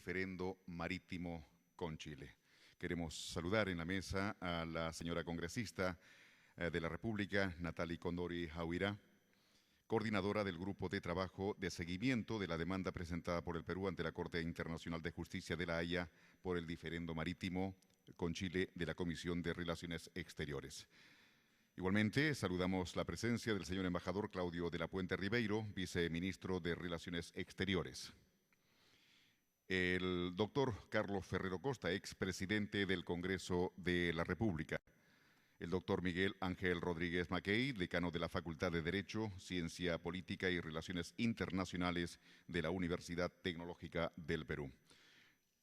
diferendo marítimo con Chile. Queremos saludar en la mesa a la señora congresista de la República, Nathalie Condori Jahuira, coordinadora del Grupo de Trabajo de Seguimiento de la demanda presentada por el Perú ante la Corte Internacional de Justicia de La Haya por el diferendo marítimo con Chile de la Comisión de Relaciones Exteriores. Igualmente, saludamos la presencia del señor embajador Claudio de la Puente Ribeiro, viceministro de Relaciones Exteriores. El doctor Carlos Ferrero Costa, expresidente del Congreso de la República. El doctor Miguel Ángel Rodríguez Mackey, decano de la Facultad de Derecho, Ciencia Política y Relaciones Internacionales de la Universidad Tecnológica del Perú.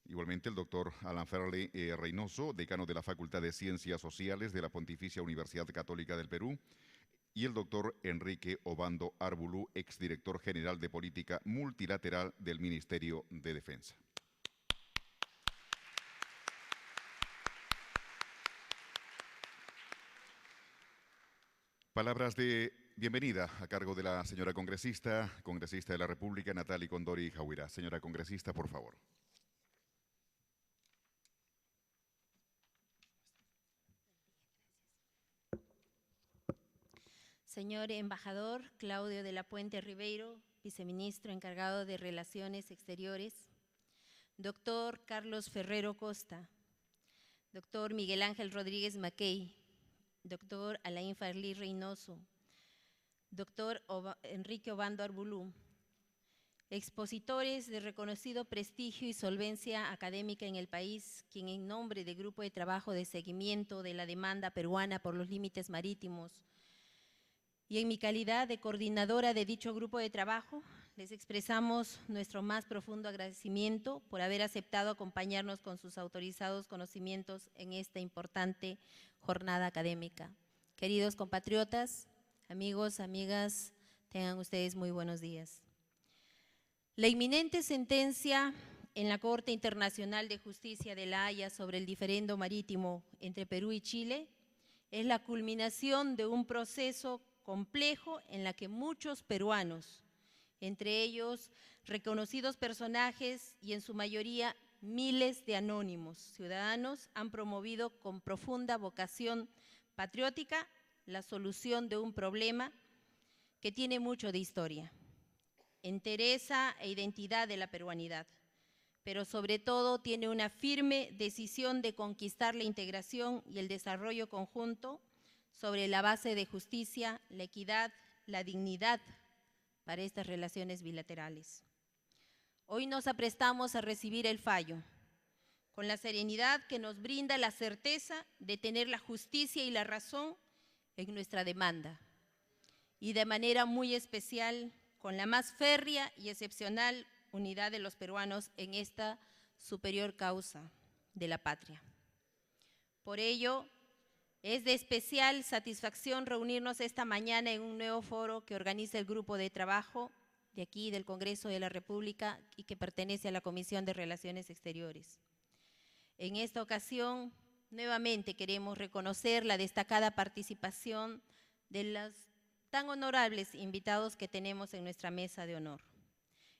Igualmente el doctor Alan Ferley Reynoso, decano de la Facultad de Ciencias Sociales de la Pontificia Universidad Católica del Perú, y el doctor Enrique Obando Arbulú, exdirector general de Política Multilateral del Ministerio de Defensa. Palabras de bienvenida a cargo de la señora congresista de la República, Nathalie Condori Jahuira. Señora congresista, por favor. Señor embajador Claudio de la Puente Ribeiro, viceministro encargado de Relaciones Exteriores, doctor Carlos Ferrero Costa, doctor Miguel Ángel Rodríguez Mackey, doctor Alain Farley Reynoso, doctor Enrique Obando Arbulú, expositores de reconocido prestigio y solvencia académica en el país, quien en nombre del Grupo de Trabajo de Seguimiento de la Demanda Peruana por los Límites Marítimos y en mi calidad de coordinadora de dicho grupo de trabajo, les expresamos nuestro más profundo agradecimiento por haber aceptado acompañarnos con sus autorizados conocimientos en esta importante jornada académica. Queridos compatriotas, amigos, amigas, tengan ustedes muy buenos días. La inminente sentencia en la Corte Internacional de Justicia de La Haya sobre el diferendo marítimo entre Perú y Chile es la culminación de un proceso complejo en la que muchos peruanos, entre ellos reconocidos personajes y en su mayoría miles de anónimos ciudadanos, han promovido con profunda vocación patriótica la solución de un problema que tiene mucho de historia, entereza e identidad de la peruanidad, pero sobre todo tiene una firme decisión de conquistar la integración y el desarrollo conjunto sobre la base de justicia, la equidad, la dignidad para estas relaciones bilaterales. Hoy nos aprestamos a recibir el fallo, con la serenidad que nos brinda la certeza de tener la justicia y la razón en nuestra demanda, y de manera muy especial con la más férrea y excepcional unidad de los peruanos en esta superior causa de la patria. Por ello, es de especial satisfacción reunirnos esta mañana en un nuevo foro que organiza el Grupo de Trabajo de aquí del Congreso de la República y que pertenece a la Comisión de Relaciones Exteriores. En esta ocasión, nuevamente queremos reconocer la destacada participación de los tan honorables invitados que tenemos en nuestra mesa de honor.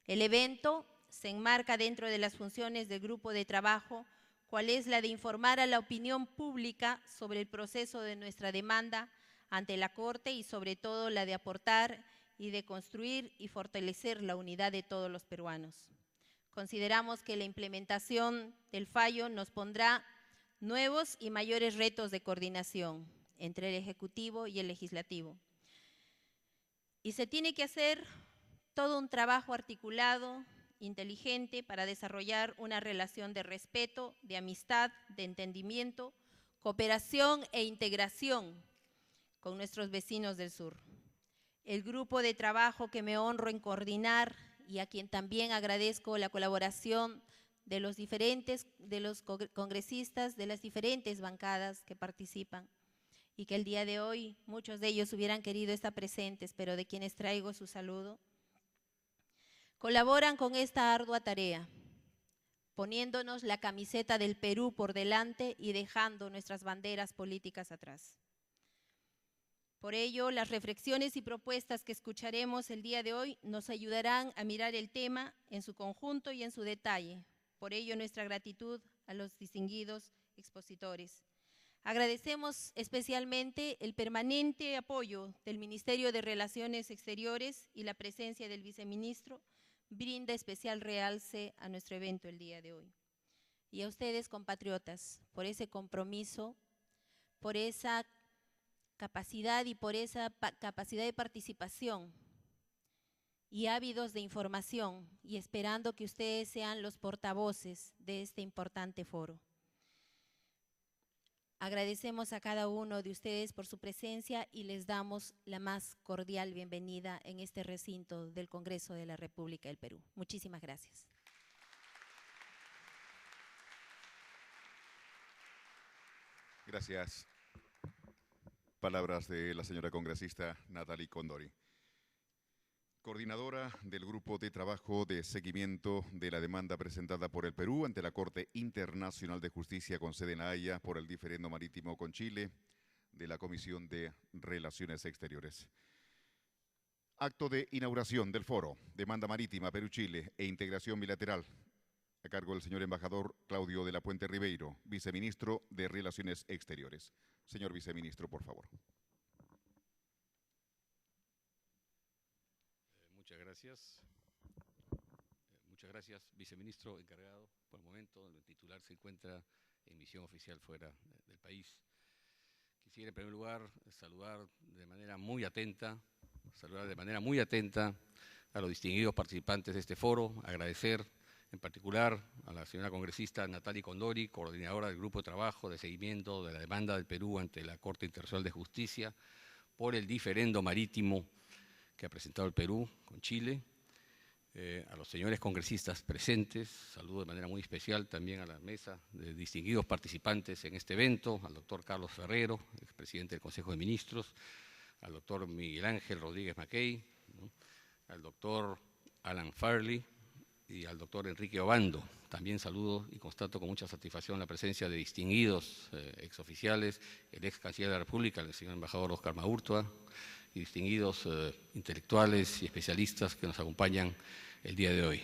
El evento se enmarca dentro de las funciones del Grupo de Trabajo, cuál es la de informar a la opinión pública sobre el proceso de nuestra demanda ante la Corte y sobre todo la de aportar y de construir y fortalecer la unidad de todos los peruanos. Consideramos que la implementación del fallo nos pondrá nuevos y mayores retos de coordinación entre el Ejecutivo y el Legislativo. Y se tiene que hacer todo un trabajo articulado, inteligente para desarrollar una relación de respeto, de amistad, de entendimiento, cooperación e integración con nuestros vecinos del sur. El grupo de trabajo que me honro en coordinar y a quien también agradezco la colaboración de los congresistas de las diferentes bancadas que participan y que el día de hoy muchos de ellos hubieran querido estar presentes, pero de quienes traigo su saludo, colaboran con esta ardua tarea, poniéndonos la camiseta del Perú por delante y dejando nuestras banderas políticas atrás. Por ello, las reflexiones y propuestas que escucharemos el día de hoy nos ayudarán a mirar el tema en su conjunto y en su detalle, Por ello, nuestra gratitud a los distinguidos expositores. Agradecemos especialmente el permanente apoyo del Ministerio de Relaciones Exteriores y la presencia del viceministro brinda especial realce a nuestro evento el día de hoy. Y a ustedes, compatriotas, por ese compromiso, por esa capacidad y por esa capacidad de participación y ávidos de información, y esperando que ustedes sean los portavoces de este importante foro. Agradecemos a cada uno de ustedes por su presencia y les damos la más cordial bienvenida en este recinto del Congreso de la República del Perú. Muchísimas gracias. Gracias. Palabras de la señora congresista Natalie Condori. Coordinadora del Grupo de Trabajo de Seguimiento de la demanda presentada por el Perú ante la Corte Internacional de Justicia con sede en La Haya por el diferendo marítimo con Chile de la Comisión de Relaciones Exteriores. Acto de inauguración del foro Demanda Marítima Perú-Chile e Integración Bilateral a cargo del señor embajador Claudio de la Puente Ribeiro, viceministro de Relaciones Exteriores. Señor viceministro, por favor. Muchas gracias. Muchas gracias, viceministro encargado. Por el momento, el titular se encuentra en misión oficial fuera del país. Quisiera, en primer lugar, saludar de manera muy atenta a los distinguidos participantes de este foro, agradecer en particular a la señora congresista Natalie Condori, coordinadora del Grupo de Trabajo de Seguimiento de la Demanda del Perú ante la Corte Internacional de Justicia por el diferendo marítimo que ha presentado el Perú con Chile, a los señores congresistas presentes, saludo de manera muy especial también a la mesa de distinguidos participantes en este evento, al doctor Carlos Ferrero, expresidente del Consejo de Ministros, al doctor Miguel Ángel Rodríguez Mackey, ¿no?, al doctor Alan Farley y al doctor Enrique Obando. También saludo y constato con mucha satisfacción la presencia de distinguidos exoficiales, el ex canciller de la República, el señor embajador Oscar Maurtua, y distinguidos intelectuales y especialistas que nos acompañan el día de hoy.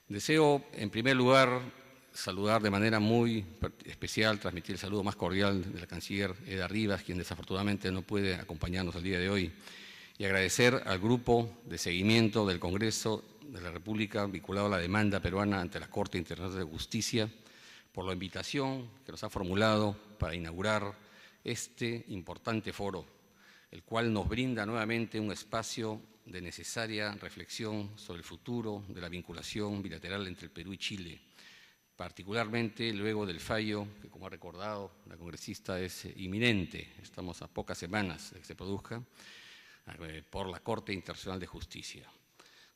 Deseo, en primer lugar, saludar de manera muy especial, transmitir el saludo más cordial de la canciller Eda Rivas, quien desafortunadamente no puede acompañarnos el día de hoy, y agradecer al Grupo de Seguimiento del Congreso de la República vinculado a la demanda peruana ante la Corte Internacional de Justicia por la invitación que nos ha formulado para inaugurar este importante foro, el cual nos brinda nuevamente un espacio de necesaria reflexión sobre el futuro de la vinculación bilateral entre el Perú y Chile, particularmente luego del fallo que, como ha recordado la congresista, es inminente, estamos a pocas semanas de que se produzca, por la Corte Internacional de Justicia.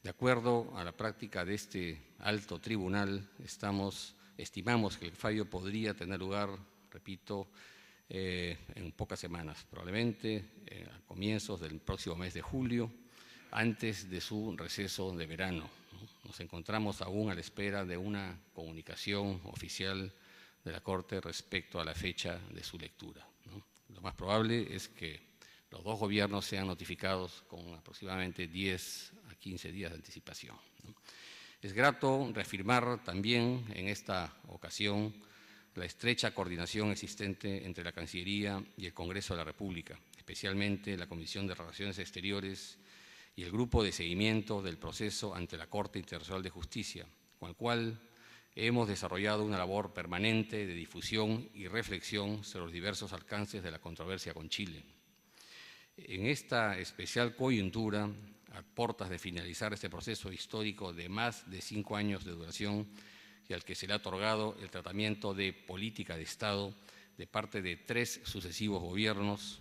De acuerdo a la práctica de este alto tribunal, estimamos que el fallo podría tener lugar, repito, en pocas semanas, probablemente a comienzos del próximo mes de julio, antes de su receso de verano. Nos encontramos aún a la espera de una comunicación oficial de la Corte respecto a la fecha de su lectura, ¿no? Lo más probable es que los dos gobiernos sean notificados con aproximadamente 10 a 15 días de anticipación, ¿no? Es grato reafirmar también en esta ocasión la estrecha coordinación existente entre la Cancillería y el Congreso de la República, especialmente la Comisión de Relaciones Exteriores y el Grupo de Seguimiento del Proceso ante la Corte Internacional de Justicia, con el cual hemos desarrollado una labor permanente de difusión y reflexión sobre los diversos alcances de la controversia con Chile. En esta especial coyuntura, a portas de finalizar este proceso histórico de más de 5 años de duración y al que se le ha otorgado el tratamiento de política de Estado de parte de 3 sucesivos gobiernos,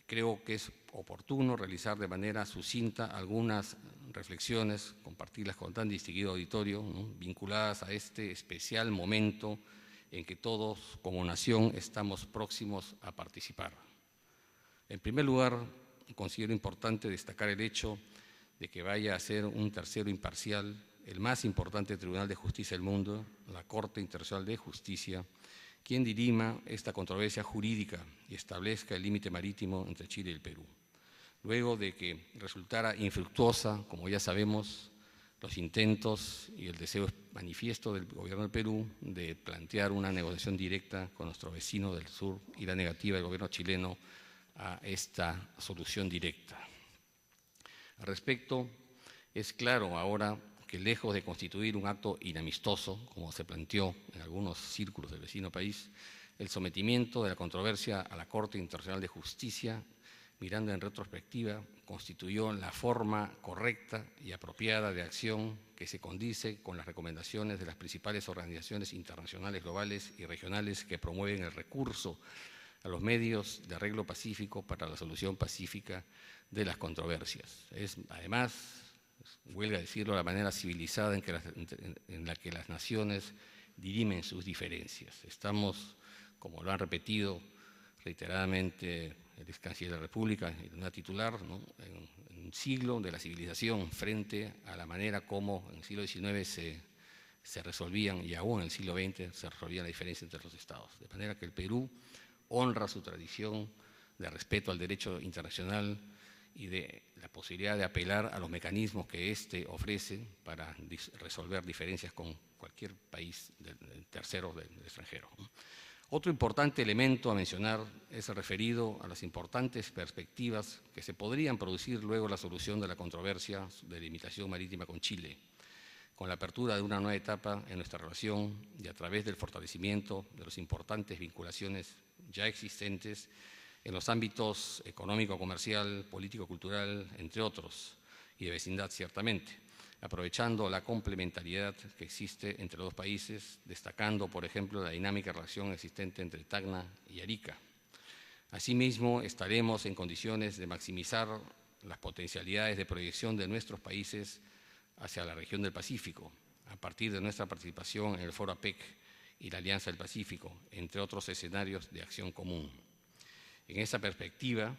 creo que es oportuno realizar de manera sucinta algunas reflexiones, compartirlas con tan distinguido auditorio, ¿no?, vinculadas a este especial momento en que todos como nación estamos próximos a participar. En primer lugar, considero importante destacar el hecho de que vaya a ser un tercero imparcial, el más importante tribunal de justicia del mundo, la Corte Internacional de Justicia, quien dirima esta controversia jurídica y establezca el límite marítimo entre Chile y el Perú. Luego de que resultara infructuosa, como ya sabemos, los intentos y el deseo manifiesto del gobierno del Perú de plantear una negociación directa con nuestro vecino del sur y la negativa del gobierno chileno a esta solución directa. Al respecto, es claro ahora que lejos de constituir un acto inamistoso, como se planteó en algunos círculos del vecino país, el sometimiento de la controversia a la Corte Internacional de Justicia, mirando en retrospectiva, constituyó la forma correcta y apropiada de acción que se condice con las recomendaciones de las principales organizaciones internacionales, globales y regionales que promueven el recurso a los medios de arreglo pacífico para la solución pacífica de las controversias. Es, además, huelga decirlo, la manera civilizada en la que las naciones dirimen sus diferencias. Estamos, como lo han repetido reiteradamente el ex canciller de la República y una titular, ¿no?, en un siglo de la civilización frente a la manera como en el siglo XIX se resolvían, y aún en el siglo XX se resolvían las diferencias entre los estados. De manera que el Perú honra su tradición de respeto al derecho internacional y de la posibilidad de apelar a los mecanismos que éste ofrece para resolver diferencias con cualquier país tercero del extranjero. Otro importante elemento a mencionar es el referido a las importantes perspectivas que se podrían producir luego de la solución de la controversia de limitación marítima con Chile, con la apertura de una nueva etapa en nuestra relación y a través del fortalecimiento de las importantes vinculaciones ya existentes en los ámbitos económico, comercial, político, cultural, entre otros, y de vecindad ciertamente, aprovechando la complementariedad que existe entre los dos países, destacando, por ejemplo, la dinámica relación existente entre Tacna y Arica. Asimismo, estaremos en condiciones de maximizar las potencialidades de proyección de nuestros países hacia la región del Pacífico, a partir de nuestra participación en el Foro APEC y la Alianza del Pacífico, entre otros escenarios de acción común. En esa perspectiva,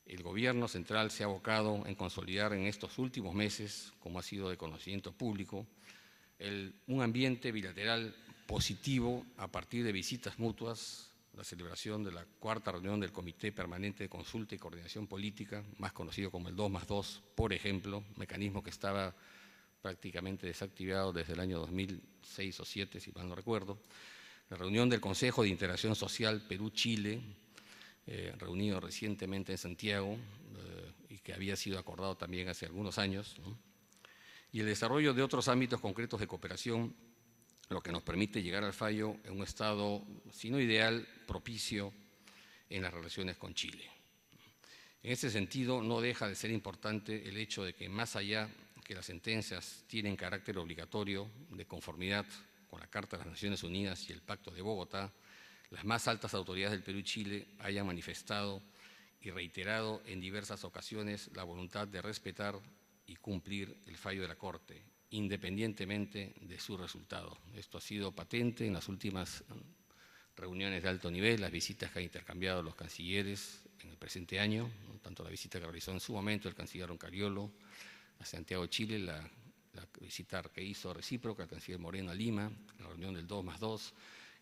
el Gobierno central se ha abocado en consolidar en estos últimos meses, como ha sido de conocimiento público, un ambiente bilateral positivo a partir de visitas mutuas, la celebración de la 4ª reunión del Comité Permanente de Consulta y Coordinación Política, más conocido como el 2+2, por ejemplo, mecanismo que estaba prácticamente desactivado desde el año 2006 o 2007, si mal no recuerdo, la reunión del Consejo de Integración Social Perú-Chile, reunido recientemente en Santiago y que había sido acordado también hace algunos años, ¿no?, y el desarrollo de otros ámbitos concretos de cooperación, lo que nos permite llegar al fallo en un estado, si no ideal, propicio en las relaciones con Chile. En ese sentido, no deja de ser importante el hecho de que, más allá que las sentencias tienen carácter obligatorio de conformidad con la Carta de las Naciones Unidas y el Pacto de Bogotá, las más altas autoridades del Perú y Chile hayan manifestado y reiterado en diversas ocasiones la voluntad de respetar y cumplir el fallo de la Corte, independientemente de su resultado. Esto ha sido patente en las últimas reuniones de alto nivel, las visitas que han intercambiado los cancilleres en el presente año, ¿no?, tanto la visita que realizó en su momento el canciller Roncariolo a Santiago de Chile, la visita que hizo recíproca el canciller Moreno a Lima, la reunión del 2+2,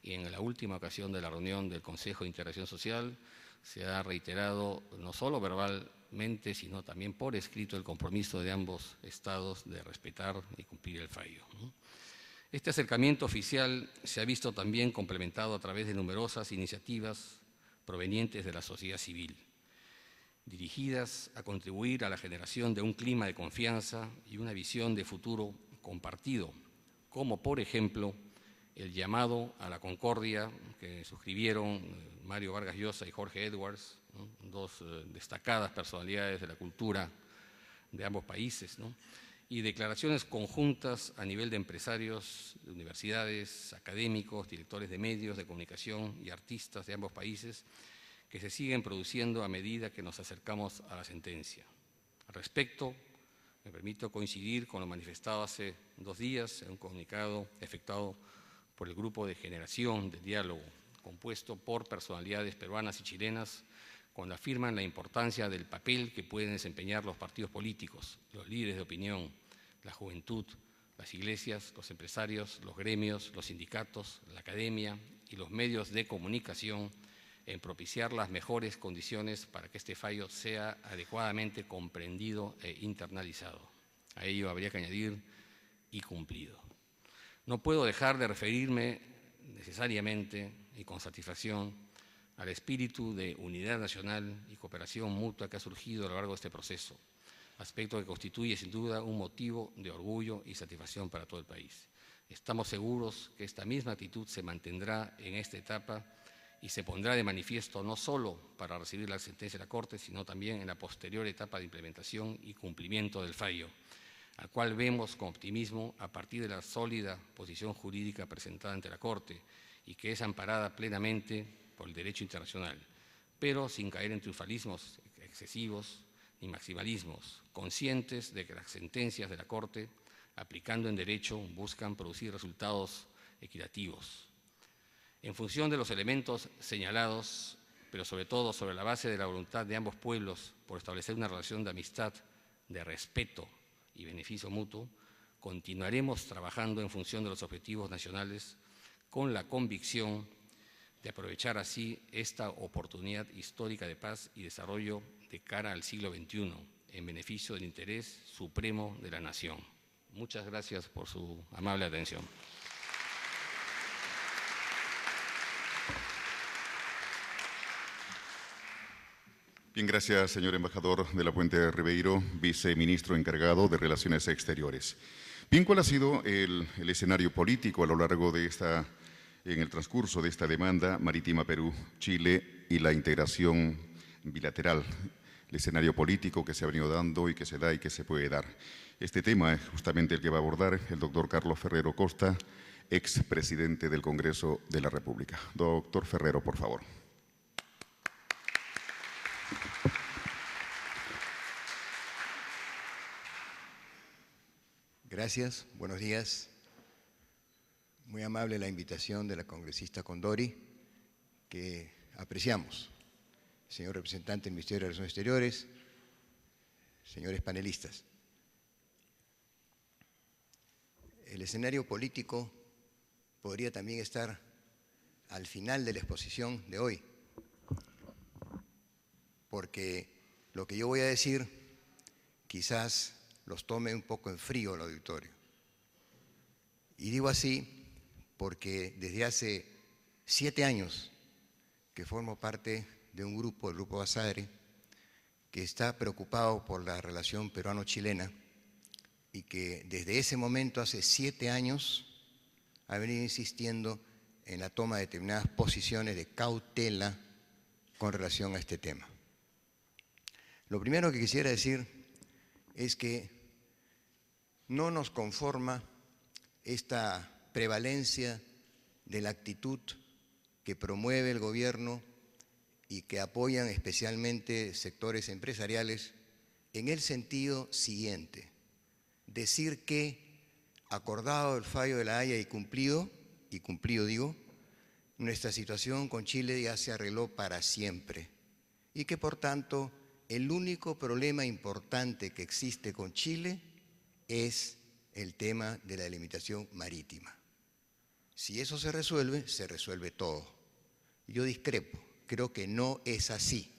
y en la última ocasión de la reunión del Consejo de Integración Social se ha reiterado no solo verbalmente, sino también por escrito el compromiso de ambos estados de respetar y cumplir el fallo, ¿no? Este acercamiento oficial se ha visto también complementado a través de numerosas iniciativas provenientes de la sociedad civil, dirigidas a contribuir a la generación de un clima de confianza y una visión de futuro compartido, como por ejemplo el llamado a la concordia que suscribieron Mario Vargas Llosa y Jorge Edwards, ¿no?, dos destacadas personalidades de la cultura de ambos países, ¿no?, y declaraciones conjuntas a nivel de empresarios, de universidades, académicos, directores de medios de comunicación y artistas de ambos países que se siguen produciendo a medida que nos acercamos a la sentencia. Al respecto, me permito coincidir con lo manifestado hace 2 días en un comunicado efectuado por el Grupo de Generación de Diálogo, compuesto por personalidades peruanas y chilenas, cuando afirman la importancia del papel que pueden desempeñar los partidos políticos, los líderes de opinión, la juventud, las iglesias, los empresarios, los gremios, los sindicatos, la academia y los medios de comunicación en propiciar las mejores condiciones para que este fallo sea adecuadamente comprendido e internalizado. A ello habría que añadir y cumplido. No puedo dejar de referirme necesariamente y con satisfacción al espíritu de unidad nacional y cooperación mutua que ha surgido a lo largo de este proceso, aspecto que constituye sin duda un motivo de orgullo y satisfacción para todo el país. Estamos seguros que esta misma actitud se mantendrá en esta etapa y se pondrá de manifiesto no solo para recibir la sentencia de la Corte, sino también en la posterior etapa de implementación y cumplimiento del fallo, al cual vemos con optimismo a partir de la sólida posición jurídica presentada ante la Corte y que es amparada plenamente por el derecho internacional, pero sin caer en triunfalismos excesivos ni maximalismos, conscientes de que las sentencias de la Corte, aplicando en derecho, buscan producir resultados equitativos. En función de los elementos señalados, pero sobre todo sobre la base de la voluntad de ambos pueblos por establecer una relación de amistad, de respeto y beneficio mutuo, continuaremos trabajando en función de los objetivos nacionales con la convicción de aprovechar así esta oportunidad histórica de paz y desarrollo de cara al siglo XXI, en beneficio del interés supremo de la nación. Muchas gracias por su amable atención. Bien, gracias, señor embajador de la Puente Ribeiro, viceministro encargado de Relaciones Exteriores. Bien, ¿cuál ha sido el escenario político a lo largo de en el transcurso de esta demanda marítima Perú-Chile y la integración bilateral? El escenario político que se ha venido dando y que se da y que se puede dar. Este tema es justamente el que va a abordar el doctor Carlos Ferrero Costa, expresidente del Congreso de la República. Doctor Ferrero, por favor. Gracias, buenos días. Muy amable la invitación de la congresista Condori, que apreciamos. Señor representante del Ministerio de Relaciones Exteriores, señores panelistas. El escenario político podría también estar al final de la exposición de hoy, porque lo que yo voy a decir quizás los tome un poco en frío el auditorio. Y digo así porque desde hace 7 años que formo parte de un grupo, el Grupo Basadre, que está preocupado por la relación peruano-chilena y que desde ese momento, hace 7 años, ha venido insistiendo en la toma de determinadas posiciones de cautela con relación a este tema. Lo primero que quisiera decir es que no nos conforma esta prevalencia de la actitud que promueve el gobierno y que apoyan especialmente sectores empresariales en el sentido siguiente: decir que, acordado el fallo de La Haya y cumplido digo, nuestra situación con Chile ya se arregló para siempre y que por tanto el único problema importante que existe con Chile es el tema de la delimitación marítima. Si eso se resuelve todo. Yo discrepo, creo que no es así.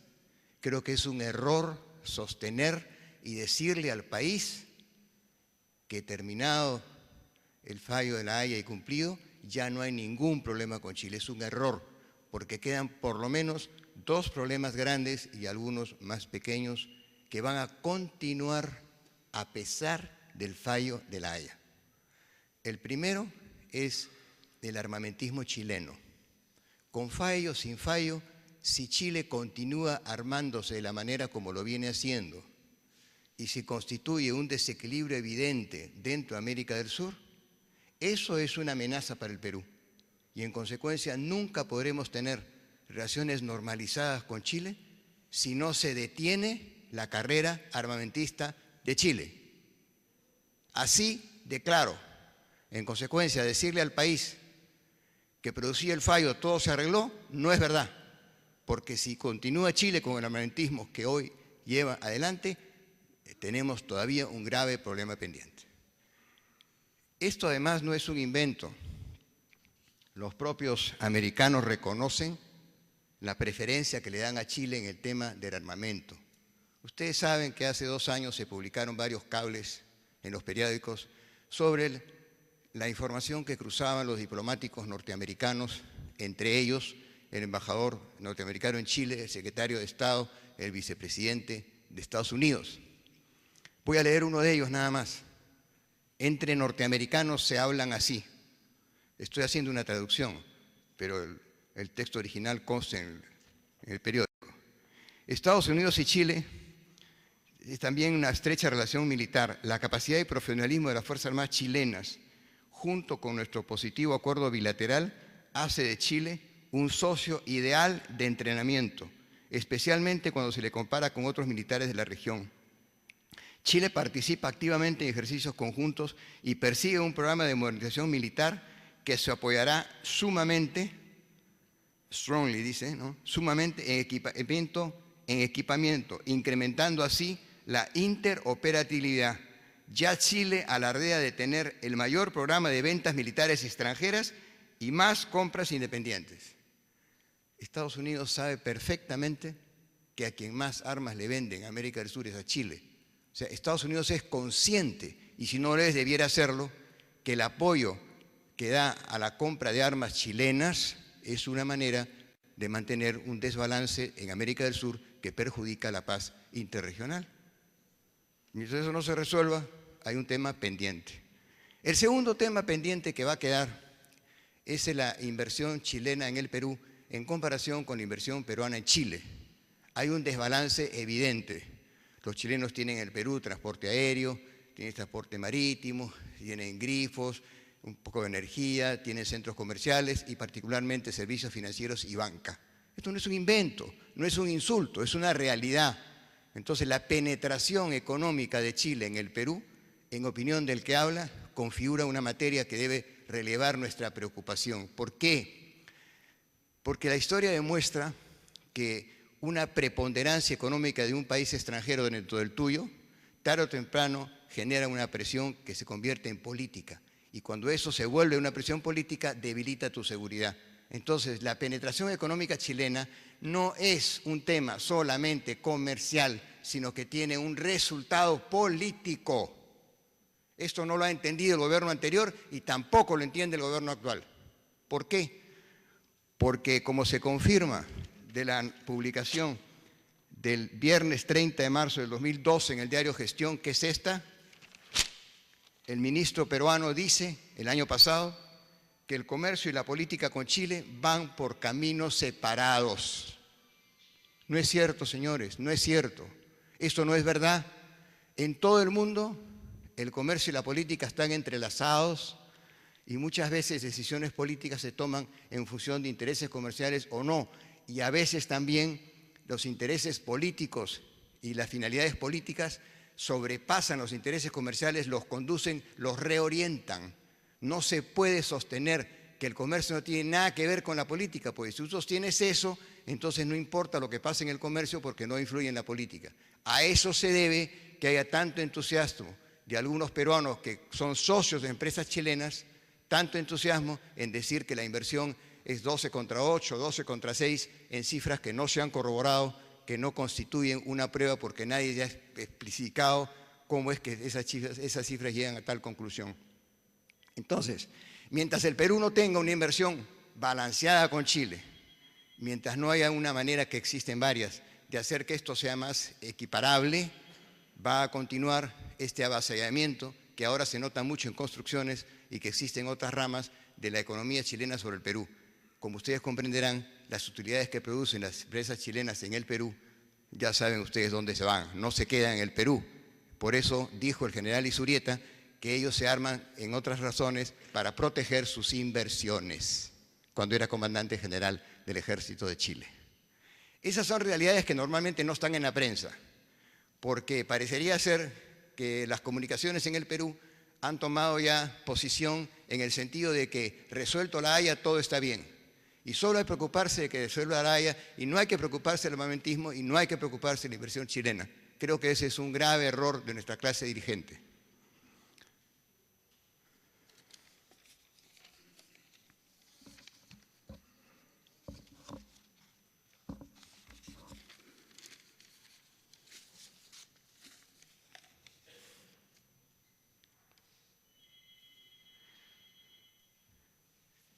Creo que es un error sostener y decirle al país que terminado el fallo de La Haya y cumplido, ya no hay ningún problema con Chile. Es un error, porque quedan por lo menos 2 problemas grandes y algunos más pequeños que van a continuar a pesar del fallo de La Haya. El primero es el armamentismo chileno. Con fallo, sin fallo, si Chile continúa armándose de la manera como lo viene haciendo y si constituye un desequilibrio evidente dentro de América del Sur, eso es una amenaza para el Perú y en consecuencia nunca podremos tener relaciones normalizadas con Chile si no se detiene la carrera armamentista de Chile. Así de claro. En consecuencia, decirle al país que producía el fallo, todo se arregló, no es verdad, porque si continúa Chile con el armamentismo que hoy lleva adelante, tenemos todavía un grave problema pendiente. Esto además no es un invento. Los propios americanos reconocen la preferencia que le dan a Chile en el tema del armamento. Ustedes saben que hace 2 años se publicaron varios cables en los periódicos sobre la información que cruzaban los diplomáticos norteamericanos, entre ellos el embajador norteamericano en Chile, el secretario de Estado, el vicepresidente de Estados Unidos. Voy a leer uno de ellos nada más. Entre norteamericanos se hablan así. Estoy haciendo una traducción, pero el texto original consta en el periódico. Estados Unidos y Chile es también una estrecha relación militar. La capacidad y profesionalismo de las Fuerzas Armadas chilenas, junto con nuestro positivo acuerdo bilateral, hace de Chile un socio ideal de entrenamiento, especialmente cuando se le compara con otros militares de la región. Chile participa activamente en ejercicios conjuntos y persigue un programa de modernización militar que se apoyará sumamente, strongly dice, ¿no?, sumamente en equipamiento, incrementando así la interoperabilidad. Ya Chile alardea de tener el mayor programa de ventas militares extranjeras y más compras independientes. Estados Unidos sabe perfectamente que a quien más armas le venden en América del Sur es a Chile. O sea, Estados Unidos es consciente, y si no lo es, debiera hacerlo, que el apoyo que da a la compra de armas chilenas es una manera de mantener un desbalance en América del Sur que perjudica la paz interregional. Mientras eso no se resuelva, hay un tema pendiente. El segundo tema pendiente que va a quedar es la inversión chilena en el Perú en comparación con la inversión peruana en Chile. Hay un desbalance evidente. Los chilenos tienen en el Perú transporte aéreo, tienen transporte marítimo, tienen grifos, un poco de energía, tienen centros comerciales y particularmente servicios financieros y banca. Esto no es un invento, no es un insulto, es una realidad. Entonces, la penetración económica de Chile en el Perú, en opinión del que habla, configura una materia que debe relevar nuestra preocupación. ¿Por qué? Porque la historia demuestra que una preponderancia económica de un país extranjero dentro del tuyo, tarde o temprano genera una presión que se convierte en política. Y cuando eso se vuelve una presión política, debilita tu seguridad. Entonces, la penetración económica chilena no es un tema solamente comercial, sino que tiene un resultado político. Esto no lo ha entendido el gobierno anterior y tampoco lo entiende el gobierno actual. ¿Por qué? Porque, como se confirma de la publicación del viernes 30 de marzo del 2012 en el diario Gestión, que es esta, el ministro peruano dice el año pasado que el comercio y la política con Chile van por caminos separados. No es cierto, señores, no es cierto. Esto no es verdad. En todo el mundo, el comercio y la política están entrelazados y muchas veces decisiones políticas se toman en función de intereses comerciales o no. Y a veces también los intereses políticos y las finalidades políticas sobrepasan los intereses comerciales, los conducen, los reorientan. No se puede sostener que el comercio no tiene nada que ver con la política, porque si tú sostienes eso, entonces no importa lo que pase en el comercio porque no influye en la política. A eso se debe que haya tanto entusiasmo de algunos peruanos que son socios de empresas chilenas, tanto entusiasmo en decir que la inversión es 12 contra 8, 12 contra 6, en cifras que no se han corroborado, que no constituyen una prueba porque nadie ya ha explicado cómo es que esas cifras llegan a tal conclusión. Entonces, mientras el Perú no tenga una inversión balanceada con Chile, mientras no haya una manera, que existen varias, de hacer que esto sea más equiparable, va a continuar este avasallamiento que ahora se nota mucho en construcciones y que existen otras ramas de la economía chilena sobre el Perú. Como ustedes comprenderán, las utilidades que producen las empresas chilenas en el Perú, ya saben ustedes dónde se van, no se quedan en el Perú. Por eso dijo el general Izurieta que ellos se arman, en otras razones, para proteger sus inversiones, cuando era comandante general del Ejército de Chile. Esas son realidades que normalmente no están en la prensa, porque parecería ser que las comunicaciones en el Perú han tomado ya posición en el sentido de que, resuelto la Haya, todo está bien. Y solo hay que preocuparse de que resuelva la Haya, y no hay que preocuparse del armamentismo, y no hay que preocuparse de la inversión chilena. Creo que ese es un grave error de nuestra clase dirigente.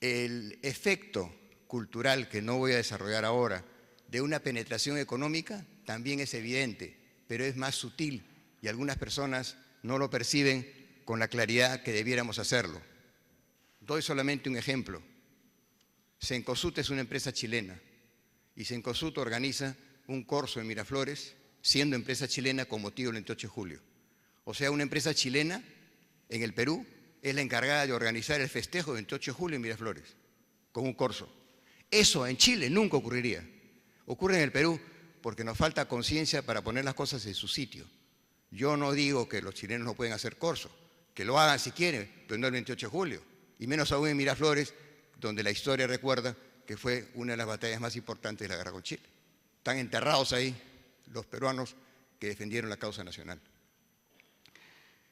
el efecto cultural, que no voy a desarrollar ahora, de una penetración económica también es evidente, pero es más sutil y algunas personas no lo perciben con la claridad que debiéramos hacerlo. Doy solamente un ejemplo. Cencosud es una empresa chilena y Cencosud organiza un corso en Miraflores, siendo empresa chilena con motivo del 28 de julio. O sea, una empresa chilena en el Perú es la encargada de organizar el festejo del 28 de julio en Miraflores, con un corso. Eso en Chile nunca ocurriría. Ocurre en el Perú porque nos falta conciencia para poner las cosas en su sitio. Yo no digo que los chilenos no pueden hacer corso, que lo hagan si quieren, pero no el 28 de julio. Y menos aún en Miraflores, donde la historia recuerda que fue una de las batallas más importantes de la guerra con Chile. Están enterrados ahí los peruanos que defendieron la causa nacional.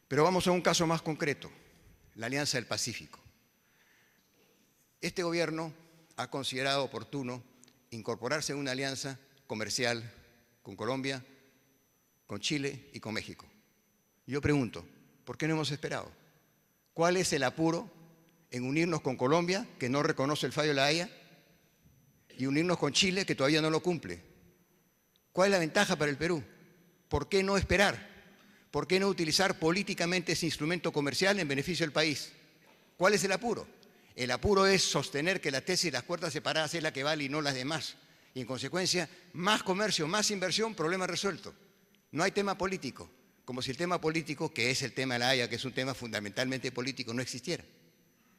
Pero vamos a un caso más concreto, la Alianza del Pacífico. Este gobierno ha considerado oportuno incorporarse a una alianza comercial con Colombia, con Chile y con México. Yo pregunto, ¿por qué no hemos esperado? ¿Cuál es el apuro en unirnos con Colombia, que no reconoce el fallo de La Haya, y unirnos con Chile, que todavía no lo cumple? ¿Cuál es la ventaja para el Perú? ¿Por qué no esperar? ¿Por qué no utilizar políticamente ese instrumento comercial en beneficio del país? ¿Cuál es el apuro? El apuro es sostener que la tesis de las puertas separadas es la que vale y no las demás. Y en consecuencia, más comercio, más inversión, problema resuelto. No hay tema político, como si el tema político, que es el tema de La Haya, que es un tema fundamentalmente político, no existiera.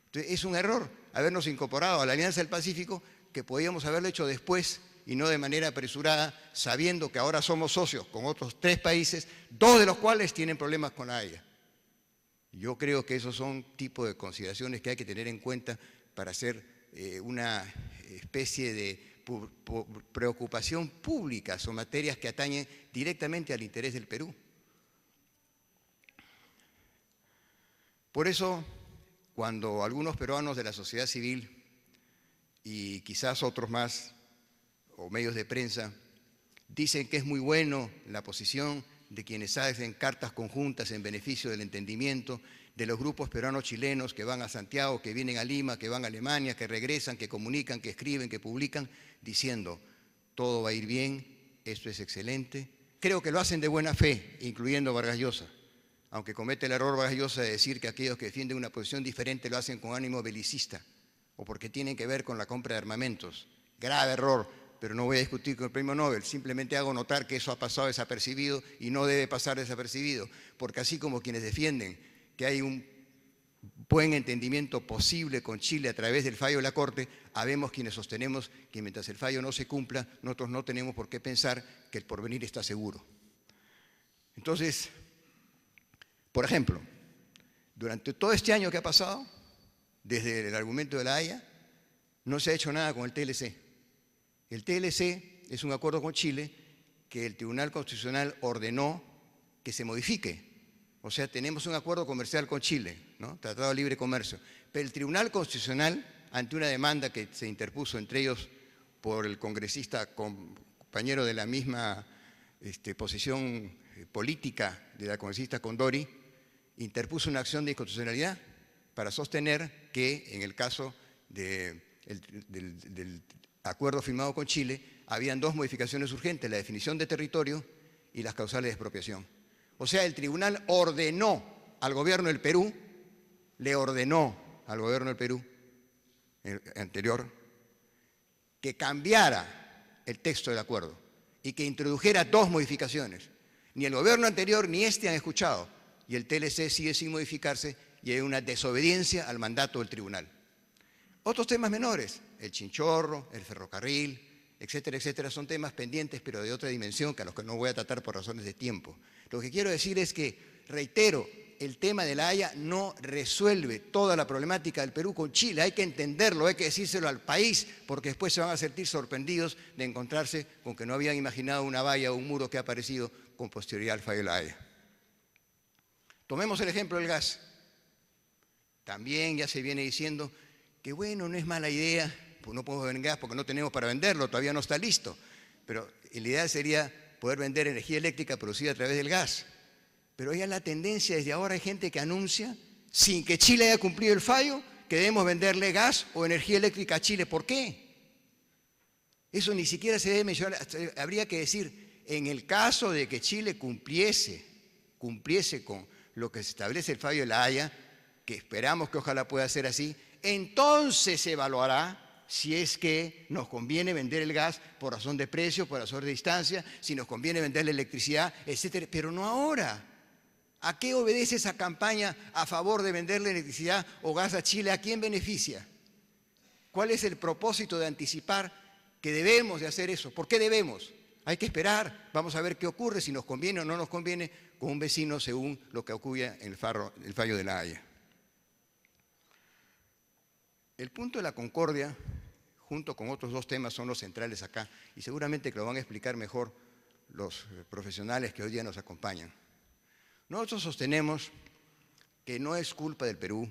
Entonces, es un error habernos incorporado a la Alianza del Pacífico, que podíamos haberlo hecho después y no de manera apresurada, sabiendo que ahora somos socios con otros 3 países, 2 de los cuales tienen problemas con La Haya. Yo creo que esos son tipos de consideraciones que hay que tener en cuenta para hacer una especie de preocupación pública sobre materias que atañen directamente al interés del Perú. Por eso, cuando algunos peruanos de la sociedad civil y quizás otros más, o medios de prensa, dicen que es muy bueno la posición de quienes hacen cartas conjuntas en beneficio del entendimiento, de los grupos peruanos chilenos que van a Santiago, que vienen a Lima, que van a Alemania, que regresan, que comunican, que escriben, que publican, diciendo, todo va a ir bien, esto es excelente. Creo que lo hacen de buena fe, incluyendo Vargas Llosa, aunque comete el error Vargas Llosa de decir que aquellos que defienden una posición diferente lo hacen con ánimo belicista o porque tienen que ver con la compra de armamentos. Grave error. Pero no voy a discutir con el premio Nobel, simplemente hago notar que eso ha pasado desapercibido y no debe pasar desapercibido, porque así como quienes defienden que hay un buen entendimiento posible con Chile a través del fallo de la Corte, habemos quienes sostenemos que mientras el fallo no se cumpla, nosotros no tenemos por qué pensar que el porvenir está seguro. Entonces, por ejemplo, durante todo este año que ha pasado, desde el argumento de La Haya, no se ha hecho nada con el TLC. El TLC es un acuerdo con Chile que el Tribunal Constitucional ordenó que se modifique. O sea, tenemos un acuerdo comercial con Chile, ¿no? Tratado de Libre Comercio. Pero el Tribunal Constitucional, ante una demanda que se interpuso entre ellos por el congresista compañero de la misma posición política de la congresista Condori, interpuso una acción de inconstitucionalidad para sostener que en el caso del acuerdo firmado con Chile, habían 2 modificaciones urgentes, la definición de territorio y las causales de expropiación. O sea, el tribunal ordenó al gobierno del Perú, le ordenó al gobierno del Perú anterior que cambiara el texto del acuerdo y que introdujera 2 modificaciones. Ni el gobierno anterior ni este han escuchado y el TLC sigue sin modificarse y hay una desobediencia al mandato del tribunal. Otros temas menores, el chinchorro, el ferrocarril, etcétera, etcétera, son temas pendientes pero de otra dimensión que a los que no voy a tratar por razones de tiempo. Lo que quiero decir es que, reitero, el tema de La Haya no resuelve toda la problemática del Perú con Chile. Hay que entenderlo, hay que decírselo al país, porque después se van a sentir sorprendidos de encontrarse con que no habían imaginado una valla o un muro que ha aparecido con posterioridad al fallo de La Haya. Tomemos el ejemplo del gas. También ya se viene diciendo que bueno, no es mala idea, pues no podemos vender gas porque no tenemos para venderlo, todavía no está listo, pero la idea sería poder vender energía eléctrica producida a través del gas. Pero ya la tendencia desde ahora hay gente que anuncia, sin que Chile haya cumplido el fallo, que debemos venderle gas o energía eléctrica a Chile. ¿Por qué? Eso ni siquiera se debe mencionar. Habría que decir, en el caso de que Chile cumpliese con lo que se establece el fallo de La Haya, que esperamos que ojalá pueda ser así, entonces se evaluará si es que nos conviene vender el gas por razón de precio, por razón de distancia, si nos conviene vender la electricidad, etcétera, pero no ahora. ¿A qué obedece esa campaña a favor de vender la electricidad o gas a Chile? ¿A quién beneficia? ¿Cuál es el propósito de anticipar que debemos de hacer eso? ¿Por qué debemos? Hay que esperar, vamos a ver qué ocurre, si nos conviene o no nos conviene con un vecino según lo que ocurre en el fallo de La Haya. El punto de la concordia, junto con otros dos temas, son los centrales acá, y seguramente que lo van a explicar mejor los profesionales que hoy día nos acompañan. Nosotros sostenemos que no es culpa del Perú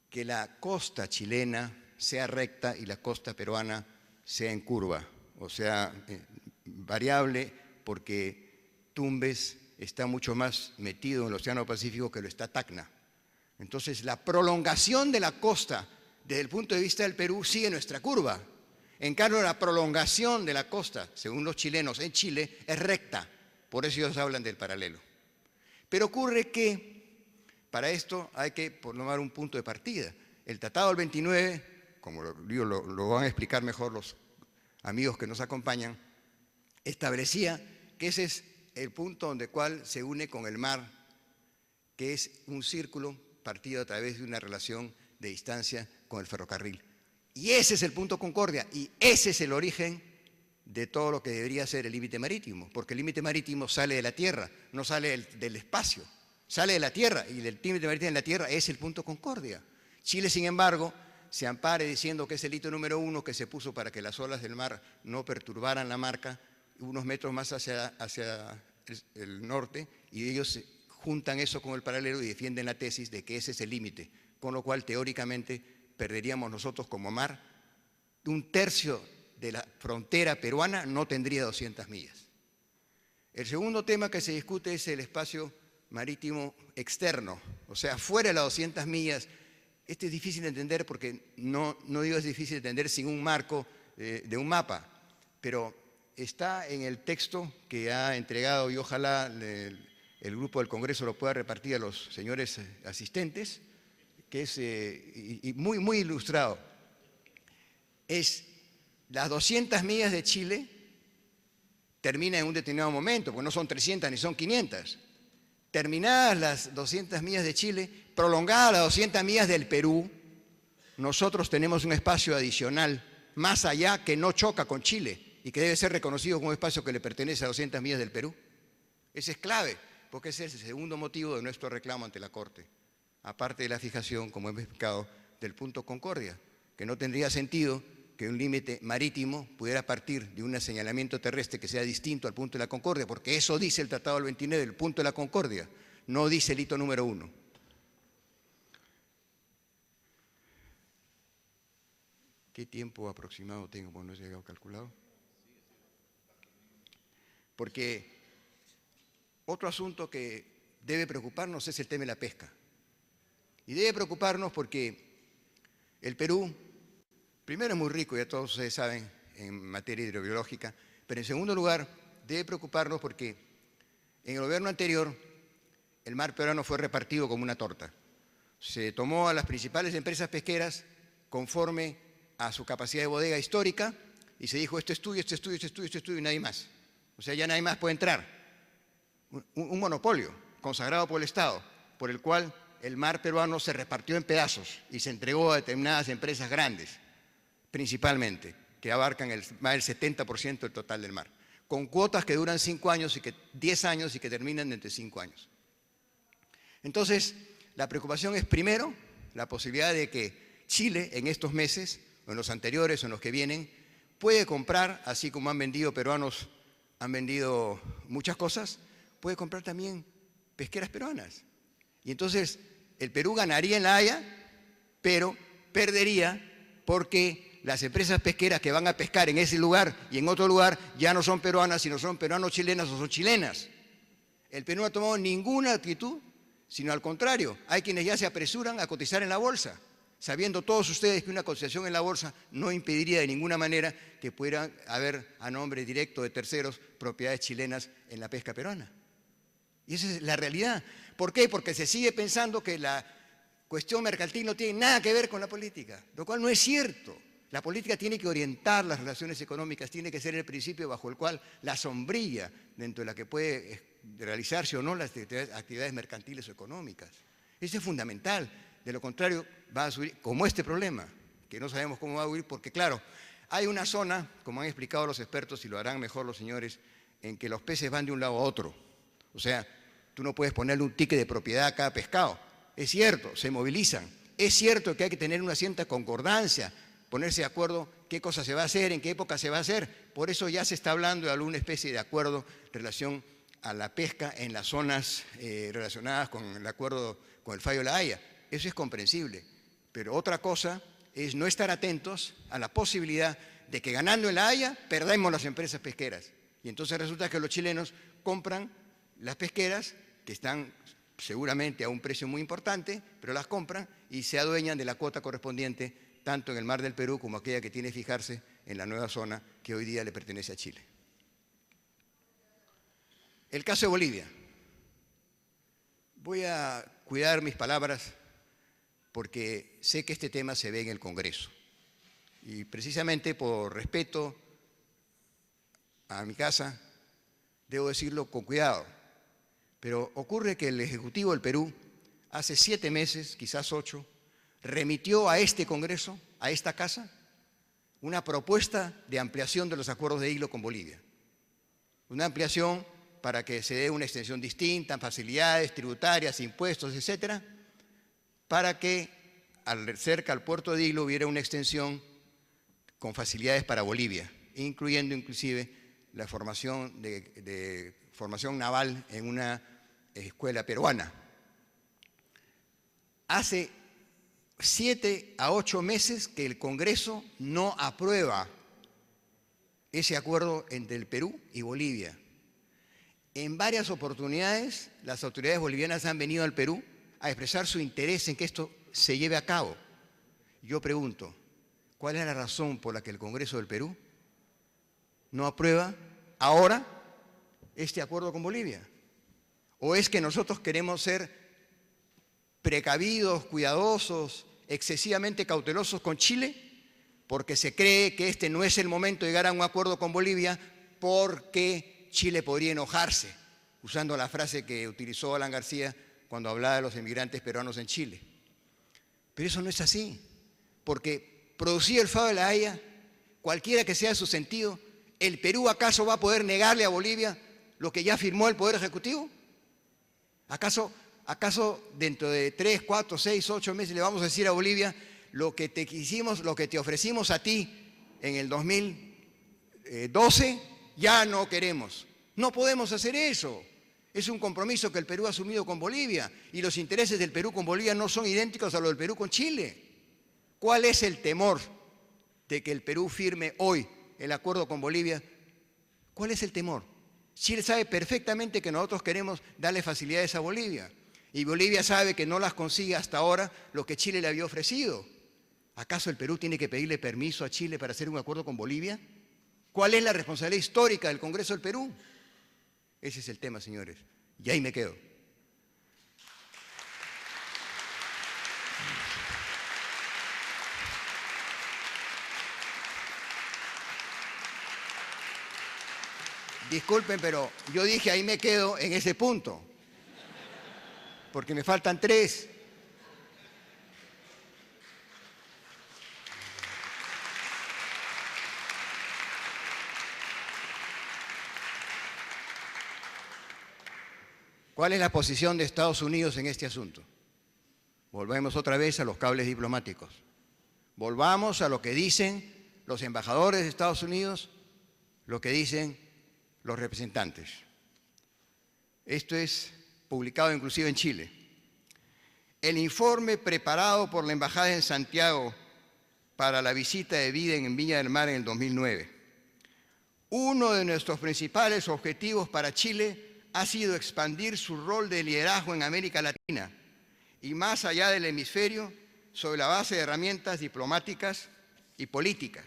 que la costa chilena sea recta y la costa peruana sea en curva, o sea, variable, porque Tumbes está mucho más metido en el Océano Pacífico que lo está Tacna. Entonces, la prolongación de la costa desde el punto de vista del Perú sigue nuestra curva. En cambio, la prolongación de la costa, según los chilenos en Chile, es recta. Por eso ellos hablan del paralelo. Pero ocurre que para esto hay que tomar un punto de partida. El Tratado del 29, como lo van a explicar mejor los amigos que nos acompañan, establecía que ese es el punto donde cual se une con el mar, que es un círculo partido a través de una relación de distancia con el ferrocarril. Y ese es el punto concordia, y ese es el origen de todo lo que debería ser el límite marítimo, porque el límite marítimo sale de la tierra, no sale del espacio, sale de la tierra, y el límite marítimo en la tierra es el punto concordia. Chile, sin embargo, se ampara diciendo que es el hito número 1 que se puso para que las olas del mar no perturbaran la marca unos metros más hacia el norte, y ellos juntan eso con el paralelo y defienden la tesis de que ese es el límite, con lo cual teóricamente perderíamos nosotros como mar un tercio de la frontera peruana, no tendría 200 millas. El segundo tema que se discute es el espacio marítimo externo, o sea, fuera de las 200 millas. Este es difícil de entender porque no digo es difícil de entender sin un marco de un mapa, pero está en el texto que ha entregado y ojalá el grupo del Congreso lo pueda repartir a los señores asistentes, que es muy ilustrado. Es las 200 millas de Chile termina en un determinado momento, porque no son 300 ni son 500. Terminadas las 200 millas de Chile, prolongadas las 200 millas del Perú, nosotros tenemos un espacio adicional más allá que no choca con Chile y que debe ser reconocido como un espacio que le pertenece a 200 millas del Perú. Ese es clave, porque ese es el segundo motivo de nuestro reclamo ante la Corte, aparte de la fijación, como hemos explicado, del punto concordia, que no tendría sentido que un límite marítimo pudiera partir de un señalamiento terrestre que sea distinto al punto de la concordia, porque eso dice el Tratado del 29, el punto de la concordia, no dice el hito número 1. ¿Qué tiempo aproximado tengo? Bueno, no he llegado calculado. Porque otro asunto que debe preocuparnos es el tema de la pesca. Y debe preocuparnos porque el Perú, primero, es muy rico, ya todos ustedes saben, en materia hidrobiológica, pero en segundo lugar, debe preocuparnos porque en el gobierno anterior el mar peruano fue repartido como una torta. Se tomó a las principales empresas pesqueras conforme a su capacidad de bodega histórica y se dijo esto es tuyo, esto es tuyo, esto es tuyo, esto es tuyo y nadie más. O sea, ya nadie más puede entrar. Un monopolio consagrado por el Estado, por el cual el mar peruano se repartió en pedazos y se entregó a determinadas empresas grandes, principalmente, que abarcan más del 70% del total del mar, con cuotas que duran 5 años y 10 años y que terminan entre 5 años. Entonces, la preocupación es, primero, la posibilidad de que Chile, en estos meses, o en los anteriores o en los que vienen, puede comprar, así como han vendido peruanos, han vendido muchas cosas, puede comprar también pesqueras peruanas. Y entonces, el Perú ganaría en La Haya, pero perdería porque las empresas pesqueras que van a pescar en ese lugar y en otro lugar ya no son peruanas, sino son peruano-chilenas o son chilenas. El Perú no ha tomado ninguna actitud, sino al contrario, hay quienes ya se apresuran a cotizar en la bolsa. sabiendo todos ustedes que una concesión en la bolsa no impediría de ninguna manera que pudiera haber a nombre directo de terceros propiedades chilenas en la pesca peruana. Y esa es la realidad. ¿Por qué? Porque se sigue pensando que la cuestión mercantil no tiene nada que ver con la política, lo cual no es cierto. La política tiene que orientar las relaciones económicas, tiene que ser el principio bajo el cual la sombrilla dentro de la que puede realizarse o no las actividades mercantiles o económicas. Eso es fundamental. De lo contrario, va a subir, como este problema, que no sabemos cómo va a subir, porque claro, hay una zona, como han explicado los expertos y lo harán mejor los señores, en que los peces van de un lado a otro. O sea, tú no puedes ponerle un ticket de propiedad a cada pescado. Es cierto, se movilizan. Es cierto que hay que tener una cierta concordancia, ponerse de acuerdo qué cosa se va a hacer, en qué época se va a hacer. Por eso ya se está hablando de alguna especie de acuerdo en relación a la pesca en las zonas relacionadas con el acuerdo con el Fallo de La Haya. Eso es comprensible. Pero otra cosa es no estar atentos a la posibilidad de que ganando en La Haya perdamos las empresas pesqueras. Y entonces resulta que los chilenos compran las pesqueras, que están seguramente a un precio muy importante, pero las compran y se adueñan de la cuota correspondiente tanto en el mar del Perú como aquella que tiene que fijarse en la nueva zona que hoy día le pertenece a Chile. El caso de Bolivia. Voy a cuidar mis palabras porque sé que este tema se ve en el Congreso. Y precisamente por respeto a mi casa, debo decirlo con cuidado. Pero ocurre que el Ejecutivo del Perú, hace 7 meses, quizás 8, remitió a este Congreso, a esta casa, una propuesta de ampliación de los acuerdos de hilo con Bolivia. Una ampliación para que se dé una extensión distinta, facilidades tributarias, impuestos, etcétera, para que cerca al puerto de Hilo hubiera una extensión con facilidades para Bolivia, incluyendo inclusive la formación de formación naval en una escuela peruana. Hace 7 a 8 meses que el Congreso no aprueba ese acuerdo entre el Perú y Bolivia. En varias oportunidades, las autoridades bolivianas han venido al Perú a expresar su interés en que esto se lleve a cabo. Yo pregunto, ¿cuál es la razón por la que el Congreso del Perú no aprueba ahora este acuerdo con Bolivia? ¿O es que nosotros queremos ser precavidos, cuidadosos, excesivamente cautelosos con Chile, porque se cree que este no es el momento de llegar a un acuerdo con Bolivia porque Chile podría enojarse, usando la frase que utilizó Alan García cuando hablaba de los emigrantes peruanos en Chile? Pero eso no es así, porque producir el Fallo de La Haya, cualquiera que sea su sentido, ¿el Perú acaso va a poder negarle a Bolivia lo que ya firmó el Poder Ejecutivo? ¿Acaso dentro de 3, 4, 6, 8 meses le vamos a decir a Bolivia lo que te quisimos, lo que te ofrecimos a ti en el 2012, ya no queremos? No podemos hacer eso. Es un compromiso que el Perú ha asumido con Bolivia y los intereses del Perú con Bolivia no son idénticos a los del Perú con Chile. ¿Cuál es el temor de que el Perú firme hoy el acuerdo con Bolivia? ¿Cuál es el temor? Chile sabe perfectamente que nosotros queremos darle facilidades a Bolivia y Bolivia sabe que no las consigue hasta ahora lo que Chile le había ofrecido. ¿Acaso el Perú tiene que pedirle permiso a Chile para hacer un acuerdo con Bolivia? ¿Cuál es la responsabilidad histórica del Congreso del Perú? Ese es el tema, señores. Y ahí me quedo. Disculpen, pero yo dije ahí me quedo en ese punto, porque me faltan 3. ¿Cuál es la posición de Estados Unidos en este asunto? Volvemos otra vez a los cables diplomáticos. Volvamos a lo que dicen los embajadores de Estados Unidos, lo que dicen los representantes. Esto es publicado inclusive en Chile. El informe preparado por la Embajada en Santiago para la visita de Biden en Viña del Mar en el 2009. Uno de nuestros principales objetivos para Chile ha sido expandir su rol de liderazgo en América Latina y más allá del hemisferio, sobre la base de herramientas diplomáticas y políticas.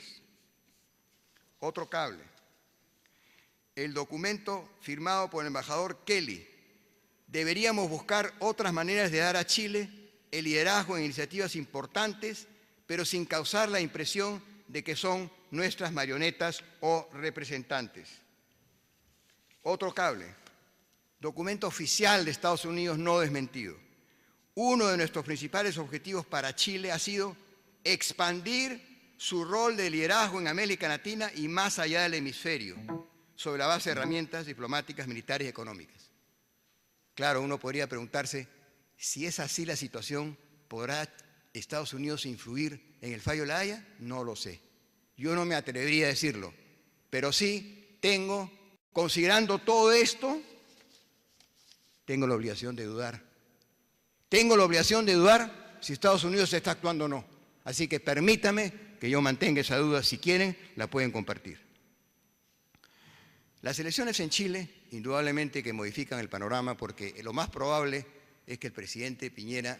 Otro cable. El documento firmado por el embajador Kelly. Deberíamos buscar otras maneras de dar a Chile el liderazgo en iniciativas importantes, pero sin causar la impresión de que son nuestras marionetas o representantes. Otro cable. Documento oficial de Estados Unidos no desmentido. Uno de nuestros principales objetivos para Chile ha sido expandir su rol de liderazgo en América Latina y más allá del hemisferio, sobre la base de herramientas diplomáticas, militares y económicas. Claro, uno podría preguntarse, si es así la situación, ¿podrá Estados Unidos influir en el fallo de La Haya? No lo sé. Yo no me atrevería a decirlo, pero sí considerando todo esto, tengo la obligación de dudar. Tengo la obligación de dudar si Estados Unidos está actuando o no. Así que permítame que yo mantenga esa duda. Si quieren, la pueden compartir. Las elecciones en Chile, indudablemente que modifican el panorama, porque lo más probable es que el presidente Piñera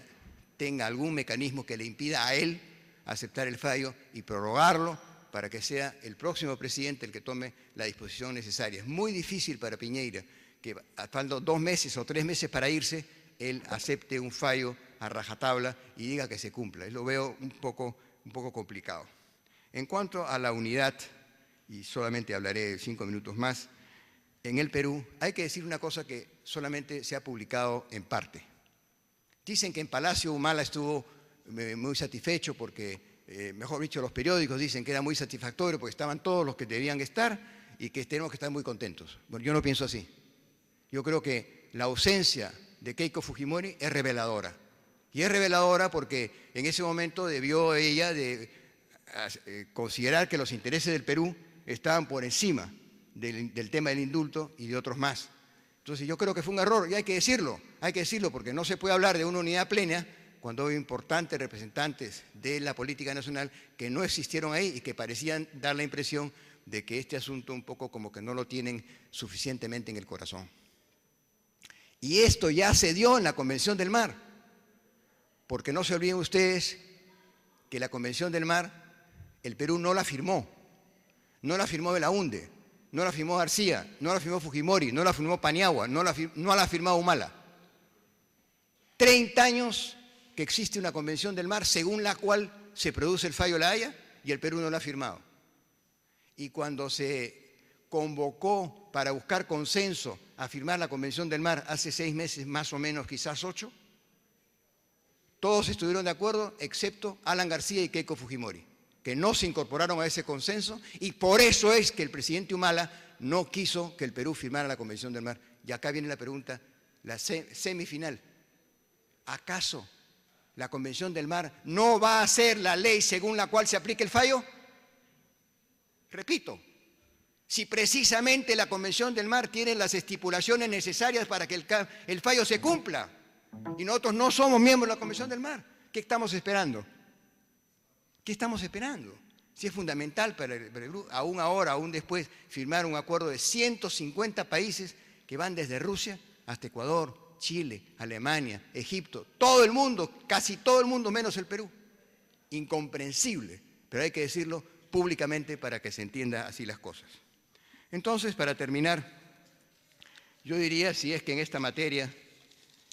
tenga algún mecanismo que le impida a él aceptar el fallo y prorrogarlo para que sea el próximo presidente el que tome la disposición necesaria. Es muy difícil para Piñera que, faltando 2 meses o 3 meses para irse, él acepte un fallo a rajatabla y diga que se cumpla. Lo veo un poco complicado. En cuanto a la unidad, y solamente hablaré 5 minutos más, en el Perú hay que decir una cosa que solamente se ha publicado en parte. Dicen que en Palacio Humala estuvo muy satisfecho porque, mejor dicho, los periódicos dicen que era muy satisfactorio porque estaban todos los que debían estar y que tenemos que estar muy contentos. Bueno, yo no pienso así. Yo creo que la ausencia de Keiko Fujimori es reveladora. Y es reveladora porque en ese momento debió ella de considerar que los intereses del Perú estaban por encima del tema del indulto y de otros más. Entonces yo creo que fue un error y hay que decirlo porque no se puede hablar de una unidad plena cuando hay importantes representantes de la política nacional que no existieron ahí y que parecían dar la impresión de que este asunto un poco como que no lo tienen suficientemente en el corazón. Y esto ya se dio en la Convención del Mar, porque no se olviden ustedes que la Convención del Mar, el Perú no la firmó Belaúnde, no la firmó García, no la firmó Fujimori, no la firmó Paniagua, no la ha firmado Humala. 30 años que existe una Convención del Mar según la cual se produce el fallo de La Haya y el Perú no la ha firmado. Y cuando se convocó para buscar consenso a firmar la Convención del Mar hace 6 meses, más o menos, quizás 8, todos estuvieron de acuerdo, excepto Alan García y Keiko Fujimori, que no se incorporaron a ese consenso, y por eso es que el presidente Humala no quiso que el Perú firmara la Convención del Mar. Y acá viene la pregunta, la semifinal. ¿Acaso la Convención del Mar no va a ser la ley según la cual se aplique el fallo? Repito, si precisamente la Convención del Mar tiene las estipulaciones necesarias para que el fallo se cumpla, y nosotros no somos miembros de la Convención del Mar, ¿qué estamos esperando? ¿Qué estamos esperando? Si es fundamental para el Perú, aún ahora, aún después, firmar un acuerdo de 150 países que van desde Rusia hasta Ecuador, Chile, Alemania, Egipto, todo el mundo, casi todo el mundo menos el Perú. Incomprensible, pero hay que decirlo públicamente para que se entienda así las cosas. Entonces, para terminar, yo diría si es que en esta materia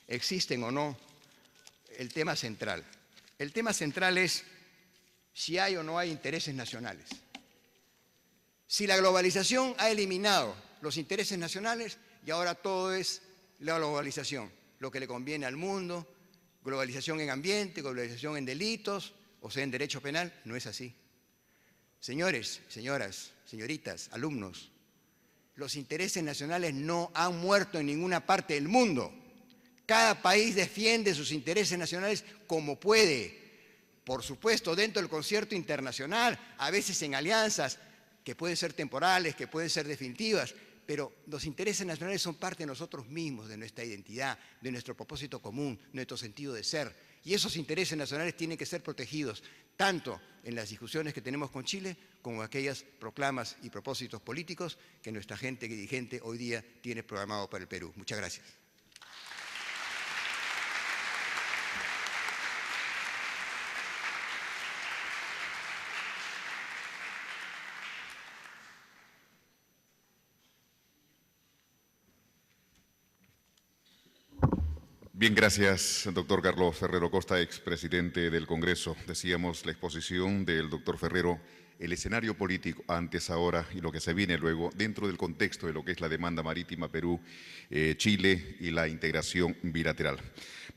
existen o no el tema central. El tema central es si hay o no hay intereses nacionales. Si la globalización ha eliminado los intereses nacionales y ahora todo es la globalización, lo que le conviene al mundo, globalización en ambiente, globalización en delitos, o sea, en derecho penal, no es así. Señores, señoras, señoritas, alumnos, los intereses nacionales no han muerto en ninguna parte del mundo. Cada país defiende sus intereses nacionales como puede. Por supuesto, dentro del concierto internacional, a veces en alianzas que pueden ser temporales, que pueden ser definitivas, pero los intereses nacionales son parte de nosotros mismos, de nuestra identidad, de nuestro propósito común, de nuestro sentido de ser. Y esos intereses nacionales tienen que ser protegidos, tanto en las discusiones que tenemos con Chile, como en aquellas proclamas y propósitos políticos que nuestra gente dirigente hoy día tiene programado para el Perú. Muchas gracias. Bien, gracias, doctor Carlos Ferrero Costa, expresidente del Congreso. Decíamos la exposición del doctor Ferrero, el escenario político antes, ahora y lo que se viene luego, dentro del contexto de lo que es la demanda marítima Perú-Chile y la integración bilateral.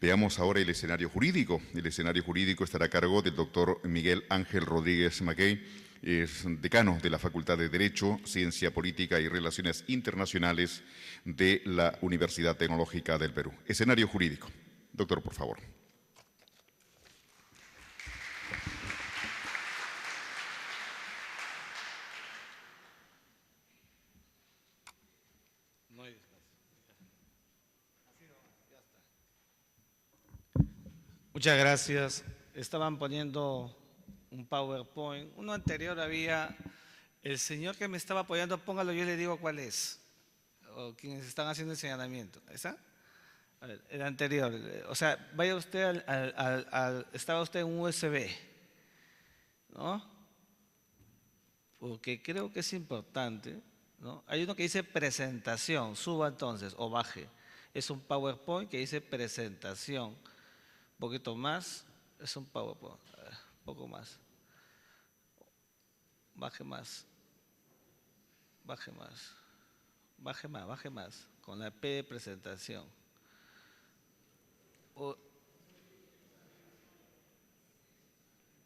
Veamos ahora el escenario jurídico. El escenario jurídico estará a cargo del doctor Miguel Ángel Rodríguez Mackey, es decano de la Facultad de Derecho, Ciencia Política y Relaciones Internacionales de la Universidad Tecnológica del Perú. Escenario jurídico. Doctor, por favor. Muchas gracias. Estaban poniendo un PowerPoint. Uno anterior había, el señor que me estaba apoyando, póngalo, yo le digo cuál es. O quienes están haciendo el señalamiento. ¿Esa? A ver, el anterior. O sea, vaya usted estaba usted en un USB, ¿no? Porque creo que es importante, ¿no? Hay uno que dice presentación, suba entonces o baje. Es un PowerPoint que dice presentación. Un poquito más, es un PowerPoint. Un poco más. Baje más. Baje más. Baje más. Con la P de presentación.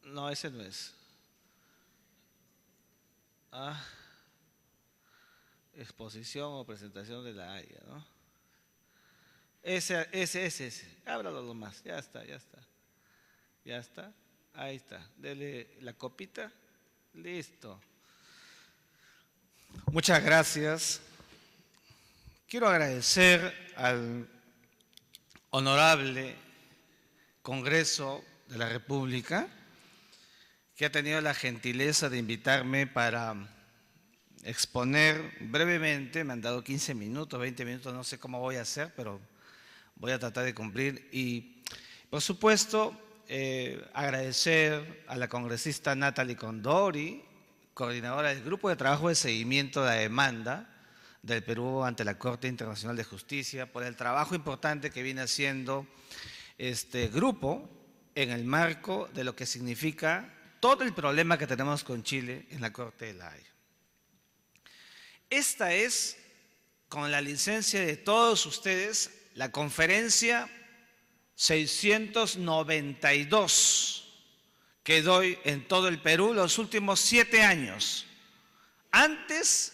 No, ese no es. Exposición o presentación de la Haya, ¿no? Ese. Ábralo nomás. Ya está. Ya está. Ahí está. Dele la copita. Listo. Muchas gracias. Quiero agradecer al honorable Congreso de la República que ha tenido la gentileza de invitarme para exponer brevemente. Me han dado 15 minutos, 20 minutos, no sé cómo voy a hacer, pero voy a tratar de cumplir. Y, por supuesto, agradecer a la congresista Natalie Condori, coordinadora del Grupo de Trabajo de Seguimiento de la Demanda del Perú ante la Corte Internacional de Justicia, por el trabajo importante que viene haciendo este grupo en el marco de lo que significa todo el problema que tenemos con Chile en la Corte de la Haya. Esta es, con la licencia de todos ustedes, la conferencia 692 que doy en todo el Perú los últimos 7 años, antes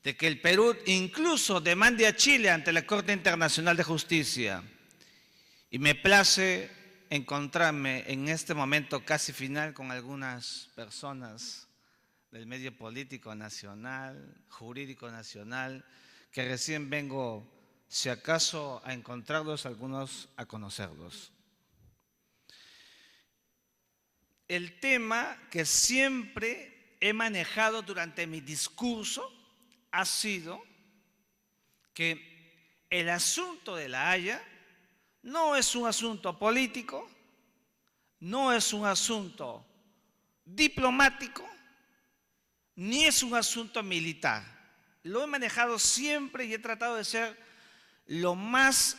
de que el Perú incluso demande a Chile ante la Corte Internacional de Justicia. Y me place encontrarme en este momento casi final con algunas personas del medio político nacional, jurídico nacional, que recién vengo, si acaso, a encontrarlos, algunos a conocerlos. El tema que siempre he manejado durante mi discurso ha sido que el asunto de la Haya no es un asunto político, no es un asunto diplomático, ni es un asunto militar. Lo he manejado siempre y he tratado de ser lo más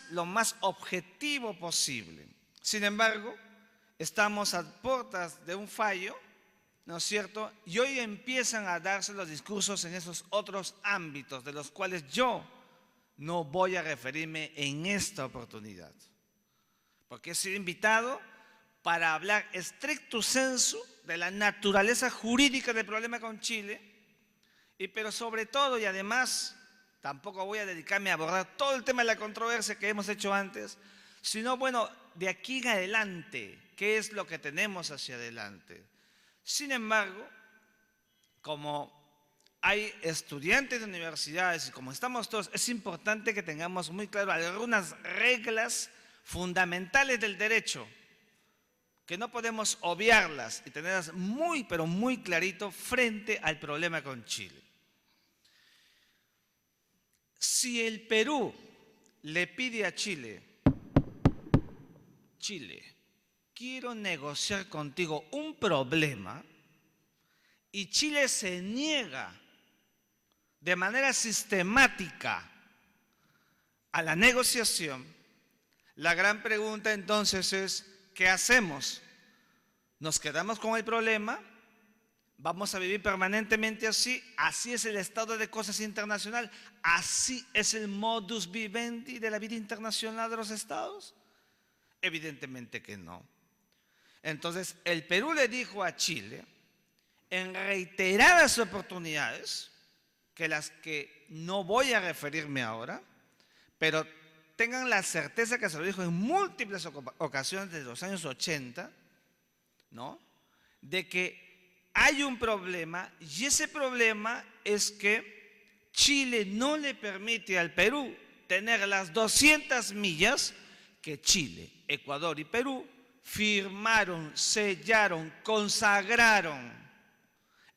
objetivo posible. Sin embargo, estamos a puertas de un fallo, ¿no es cierto? Y hoy empiezan a darse los discursos en esos otros ámbitos de los cuales yo no voy a referirme en esta oportunidad. Porque he sido invitado para hablar stricto sensu de la naturaleza jurídica del problema con Chile, pero sobre todo y además tampoco voy a dedicarme a abordar todo el tema de la controversia que hemos hecho antes, sino bueno, de aquí en adelante, ¿qué es lo que tenemos hacia adelante? Sin embargo, como hay estudiantes de universidades y como estamos todos, es importante que tengamos muy claro algunas reglas fundamentales del derecho, que no podemos obviarlas y tenerlas muy, pero muy clarito frente al problema con Chile. Si el Perú le pide a Chile, quiero negociar contigo un problema, y Chile se niega de manera sistemática a la negociación, La gran pregunta entonces es, ¿qué hacemos? ¿Nos quedamos con el problema? ¿Vamos a vivir permanentemente así? ¿Así es el estado de cosas internacional? ¿Así es el modus vivendi de la vida internacional de los estados? Evidentemente que no. Entonces, el Perú le dijo a Chile, en reiteradas oportunidades, que las que no voy a referirme ahora, pero tengan la certeza que se lo dijo en múltiples ocasiones desde los años 80, ¿no? De que hay un problema, y ese problema es que Chile no le permite al Perú tener las 200 millas que Chile, Ecuador y Perú firmaron, sellaron, consagraron.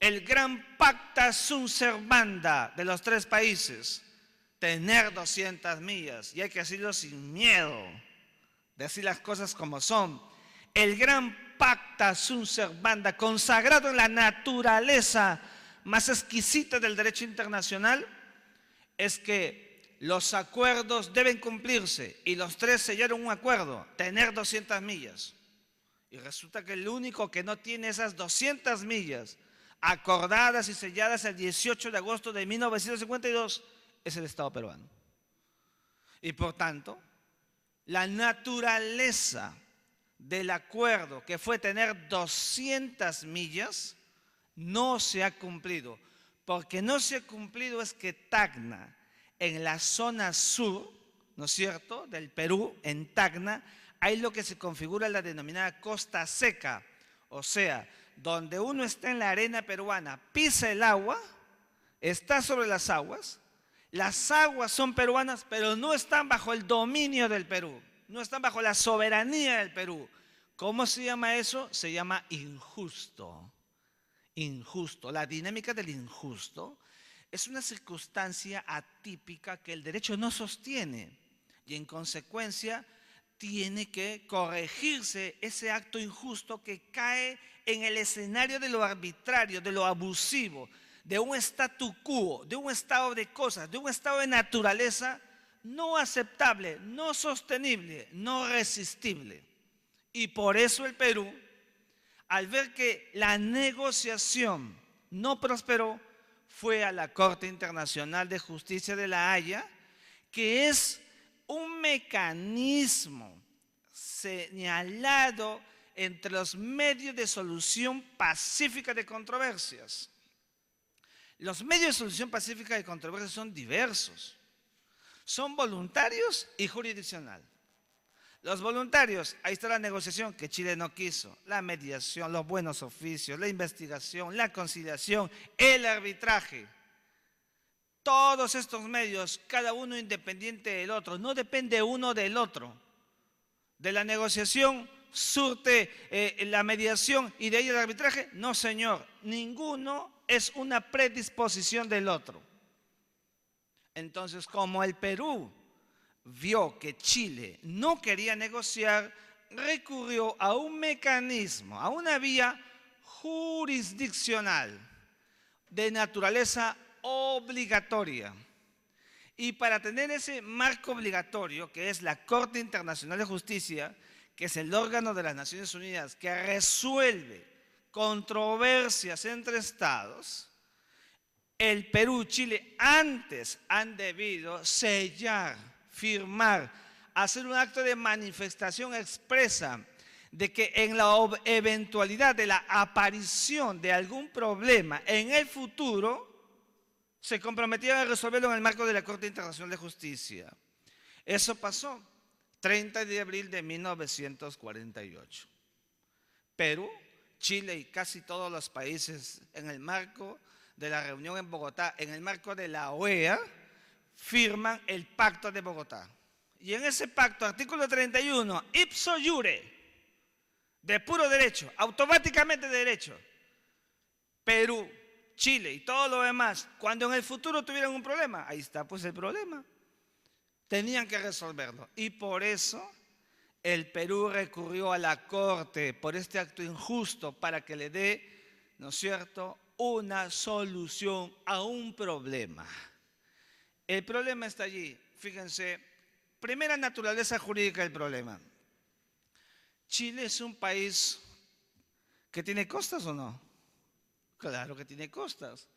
El gran pacta sunt servanda de los tres países, tener 200 millas, y hay que decirlo sin miedo, decir las cosas como son. El gran pacta sunt servanda, consagrado en la naturaleza más exquisita del derecho internacional, es que los acuerdos deben cumplirse, y los tres sellaron un acuerdo, tener 200 millas. Y resulta que el único que no tiene esas 200 millas acordadas y selladas el 18 de agosto de 1952 es el Estado peruano. Y por tanto, la naturaleza del acuerdo, que fue tener 200 millas, no se ha cumplido. Porque no se ha cumplido es que Tacna, en la zona sur, ¿no es cierto?, del Perú, en Tacna, hay lo que se configura la denominada costa seca, o sea, donde uno está en la arena peruana, pisa el agua, está sobre las aguas son peruanas, pero no están bajo el dominio del Perú, no están bajo la soberanía del Perú. ¿Cómo se llama eso? Se llama injusto. Injusto. La dinámica del injusto es una circunstancia atípica que el derecho no sostiene, y en consecuencia tiene que corregirse ese acto injusto que cae en el escenario de lo arbitrario, de lo abusivo, de un statu quo, de un estado de cosas, de un estado de naturaleza no aceptable, no sostenible, no resistible. Y por eso el Perú, al ver que la negociación no prosperó, fue a la Corte Internacional de Justicia de La Haya, que es un mecanismo señalado entre los medios de solución pacífica de controversias. Los medios de solución pacífica de controversias son diversos. Son voluntarios y jurisdiccional. Los voluntarios, ahí está la negociación que Chile no quiso, la mediación, los buenos oficios, la investigación, la conciliación, el arbitraje. Todos estos medios, cada uno independiente del otro, no depende uno del otro. De la negociación surte la mediación y de ahí el arbitraje. No, señor, ninguno es una predisposición del otro. Entonces, como el Perú vio que Chile no quería negociar, recurrió a un mecanismo, a una vía jurisdiccional de naturaleza obligatoria. Y para tener ese marco obligatorio, que es la Corte Internacional de Justicia, que es el órgano de las Naciones Unidas que resuelve controversias entre estados, el Perú y Chile antes han debido sellar, firmar, hacer un acto de manifestación expresa de que en la eventualidad de la aparición de algún problema en el futuro, se comprometían a resolverlo en el marco de la Corte Internacional de Justicia. Eso pasó 30 de abril de 1948. Perú, Chile y casi todos los países en el marco de la reunión en Bogotá, en el marco de la OEA, firman el Pacto de Bogotá. Y en ese pacto, artículo 31, ipso iure, de puro derecho, automáticamente de derecho, Perú, Chile y todo lo demás, cuando en el futuro tuvieran un problema, ahí está pues el problema, tenían que resolverlo. Y por eso el Perú recurrió a la Corte por este acto injusto para que le dé, ¿no es cierto?, una solución a un problema. El problema está allí. Fíjense, Primera naturaleza jurídica del problema. ¿Chile es un país que tiene costas o no? Claro que tiene costas.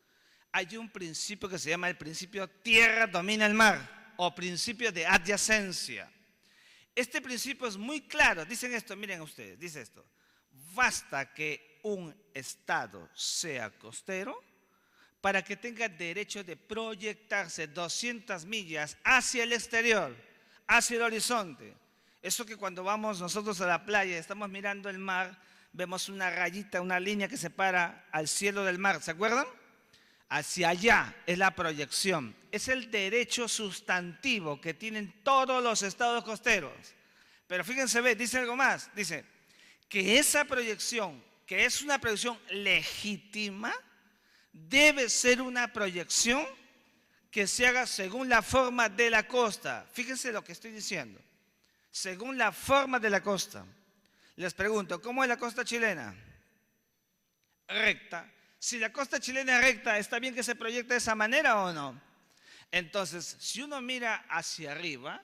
Hay un principio que se llama el principio tierra domina el mar o principio de adyacencia. Este principio es muy claro. Dicen esto, miren ustedes, dice esto. Basta que un estado sea costero para que tenga derecho de proyectarse 200 millas hacia el exterior, hacia el horizonte. Eso que cuando vamos nosotros a la playa, estamos mirando el mar, vemos una rayita, una línea que separa al cielo del mar, ¿se acuerdan? Hacia allá es la proyección. Es el derecho sustantivo que tienen todos los estados costeros. Pero fíjense, dice algo más. Dice que esa proyección, que es una proyección legítima, debe ser una proyección que se haga según la forma de la costa. Fíjense lo que estoy diciendo. Según la forma de la costa. Les pregunto, ¿cómo es la costa chilena? Recta. Si la costa chilena es recta, ¿está bien que se proyecte de esa manera o no? Entonces, si uno mira hacia arriba,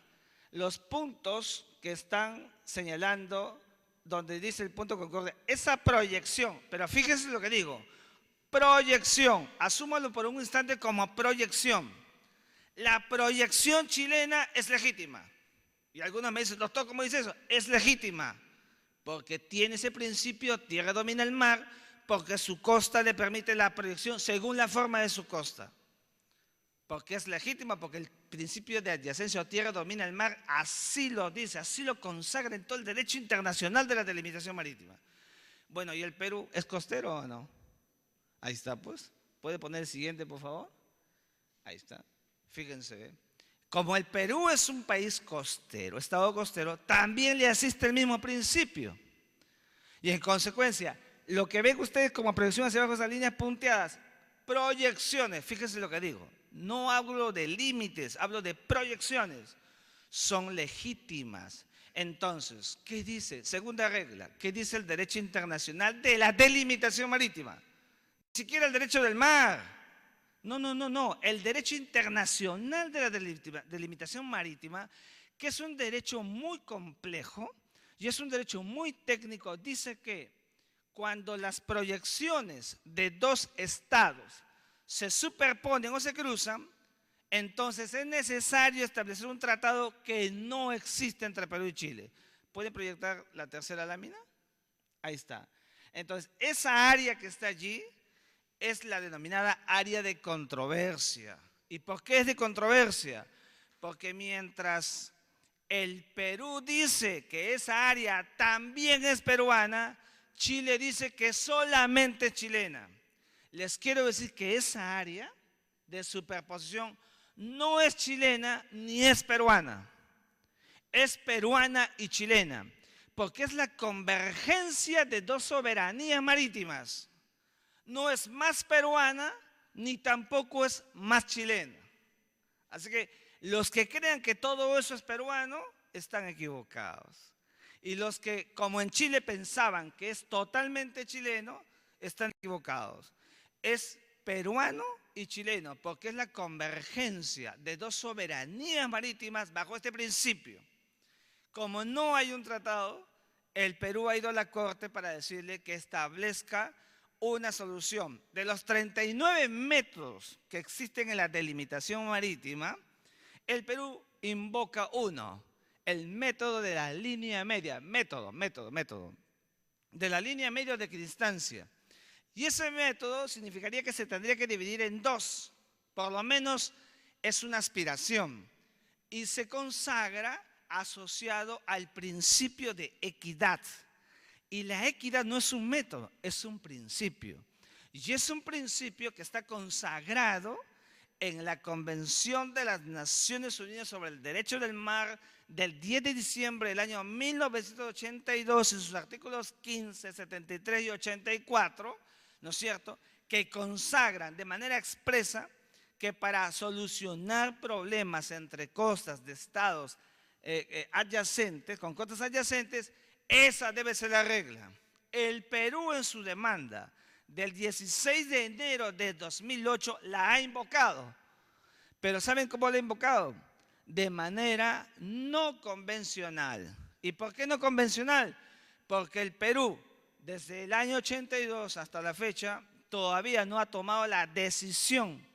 los puntos que están señalando, donde dice el punto concorde, esa proyección, pero fíjense lo que digo, proyección, asúmalo por un instante como proyección. La proyección chilena es legítima. Y algunos me dicen, doctor, ¿cómo dice eso? Es legítima, porque tiene ese principio, tierra domina el mar, porque su costa le permite la proyección según la forma de su costa. Porque es legítima, porque el principio de adyacencia o tierra domina el mar, así lo dice, así lo consagra en todo el derecho internacional de la delimitación marítima. Bueno, ¿y el Perú es costero o no? Ahí está, pues. ¿Puede poner el siguiente, por favor? Ahí está. Fíjense, como el Perú es un país costero, estado costero, también le asiste el mismo principio. Y en consecuencia, lo que ven ustedes como proyección hacia abajo, esas líneas punteadas, proyecciones, fíjense lo que digo, no hablo de límites, hablo de proyecciones, son legítimas. Entonces, ¿qué dice? Segunda regla, ¿qué dice el derecho internacional de la delimitación marítima? Ni siquiera el derecho del mar. No, el derecho internacional de la delimitación marítima, que es un derecho muy complejo y es un derecho muy técnico, dice que cuando las proyecciones de dos estados se superponen o se cruzan, entonces es necesario establecer un tratado que no existe entre Perú y Chile. ¿Pueden proyectar la tercera lámina? Ahí está. Entonces, esa área que está allí es la denominada área de controversia. ¿Y por qué es de controversia? Porque mientras el Perú dice que esa área también es peruana, Chile dice que solamente es chilena. Les quiero decir que esa área de superposición no es chilena ni es peruana. Es peruana y chilena, porque es la convergencia de dos soberanías marítimas. No es más peruana ni tampoco es más chilena. Así que los que crean que todo eso es peruano están equivocados. Y los que, como en Chile, pensaban que es totalmente chileno, están equivocados. Es peruano y chileno, porque es la convergencia de dos soberanías marítimas bajo este principio. Como no hay un tratado, el Perú ha ido a la Corte para decirle que establezca una solución. De los 39 métodos que existen en la delimitación marítima, el Perú invoca uno, el método de la línea media, método de la línea media de equidistancia. Y ese método significaría que se tendría que dividir en dos, por lo menos es una aspiración, y se consagra asociado al principio de equidad. Y la equidad no es un método, es un principio. Y es un principio que está consagrado en la Convención de las Naciones Unidas sobre el Derecho del Mar del 10 de diciembre del año 1982, en sus artículos 15, 73 y 84, ¿no es cierto?, que consagran de manera expresa que para solucionar problemas entre costas de estados adyacentes, con costas adyacentes, esa debe ser la regla. El Perú en su demanda del 16 de enero de 2008 la ha invocado. Pero ¿saben cómo la ha invocado? de manera no convencional. ¿Y por qué no convencional? Porque el Perú, desde el año 82 hasta la fecha, todavía no ha tomado la decisión,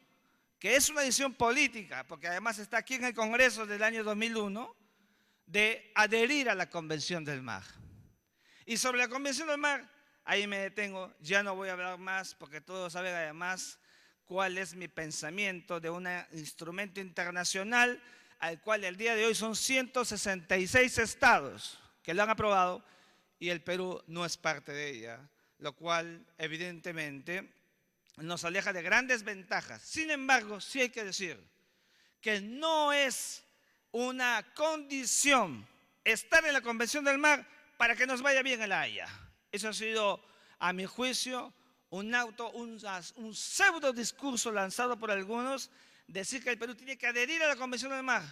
que es una decisión política, porque además está aquí en el Congreso del año 2001, de adherir a la Convención del Mar. Y sobre la Convención del Mar, ahí me detengo, ya no voy a hablar más, porque todos saben además cuál es mi pensamiento de un instrumento internacional al cual el día de hoy son 166 estados que lo han aprobado y el Perú no es parte de ella, lo cual evidentemente nos aleja de grandes ventajas. Sin embargo, sí hay que decir que no es una condición estar en la Convención del Mar para que nos vaya bien en la Haya. Eso ha sido, a mi juicio, un pseudo discurso lanzado por algunos, decir que el Perú tiene que adherir a la Convención del Mar,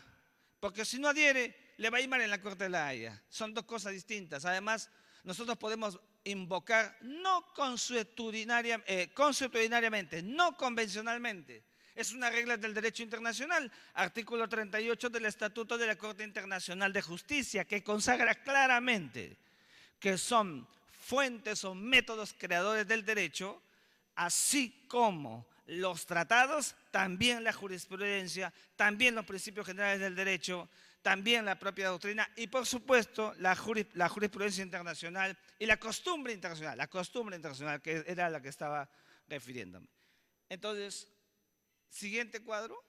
porque si no adhiere, le va a ir mal en la Corte de la Haya. Son dos cosas distintas. Además, nosotros podemos invocar no consuetudinariamente, no convencionalmente. Es una regla del derecho internacional, artículo 38 del Estatuto de la Corte Internacional de Justicia, que consagra claramente que son fuentes o métodos creadores del derecho, así como los tratados, también la jurisprudencia, también los principios generales del derecho, también la propia doctrina y, por supuesto, la jurisprudencia internacional y la costumbre internacional, que era a la que estaba refiriéndome. Entonces, siguiente cuadro.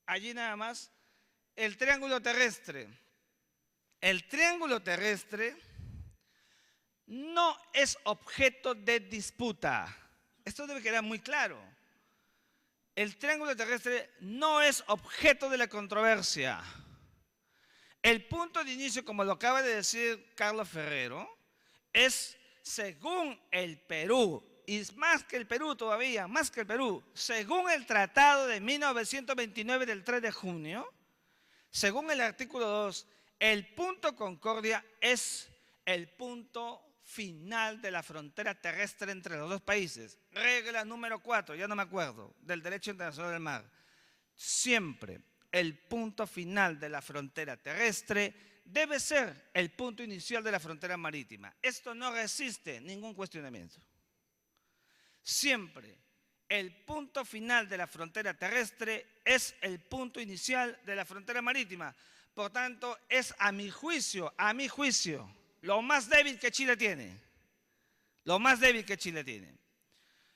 Allí nada más, el triángulo terrestre. El triángulo terrestre no es objeto de disputa. Esto debe quedar muy claro. El triángulo terrestre no es objeto de la controversia. El punto de inicio, como lo acaba de decir Carlos Ferrero, es según el Perú, y más que el Perú todavía, más que el Perú, según el Tratado de 1929 del 3 de junio, según el artículo 2, el punto Concordia es el punto final de la frontera terrestre entre los dos países. Regla número 4, ya no me acuerdo, del derecho internacional del mar. Siempre el punto final de la frontera terrestre debe ser el punto inicial de la frontera marítima. Esto no resiste ningún cuestionamiento. Siempre el punto final de la frontera terrestre es el punto inicial de la frontera marítima. Por tanto, es a mi juicio, lo más débil que Chile tiene. Lo más débil que Chile tiene.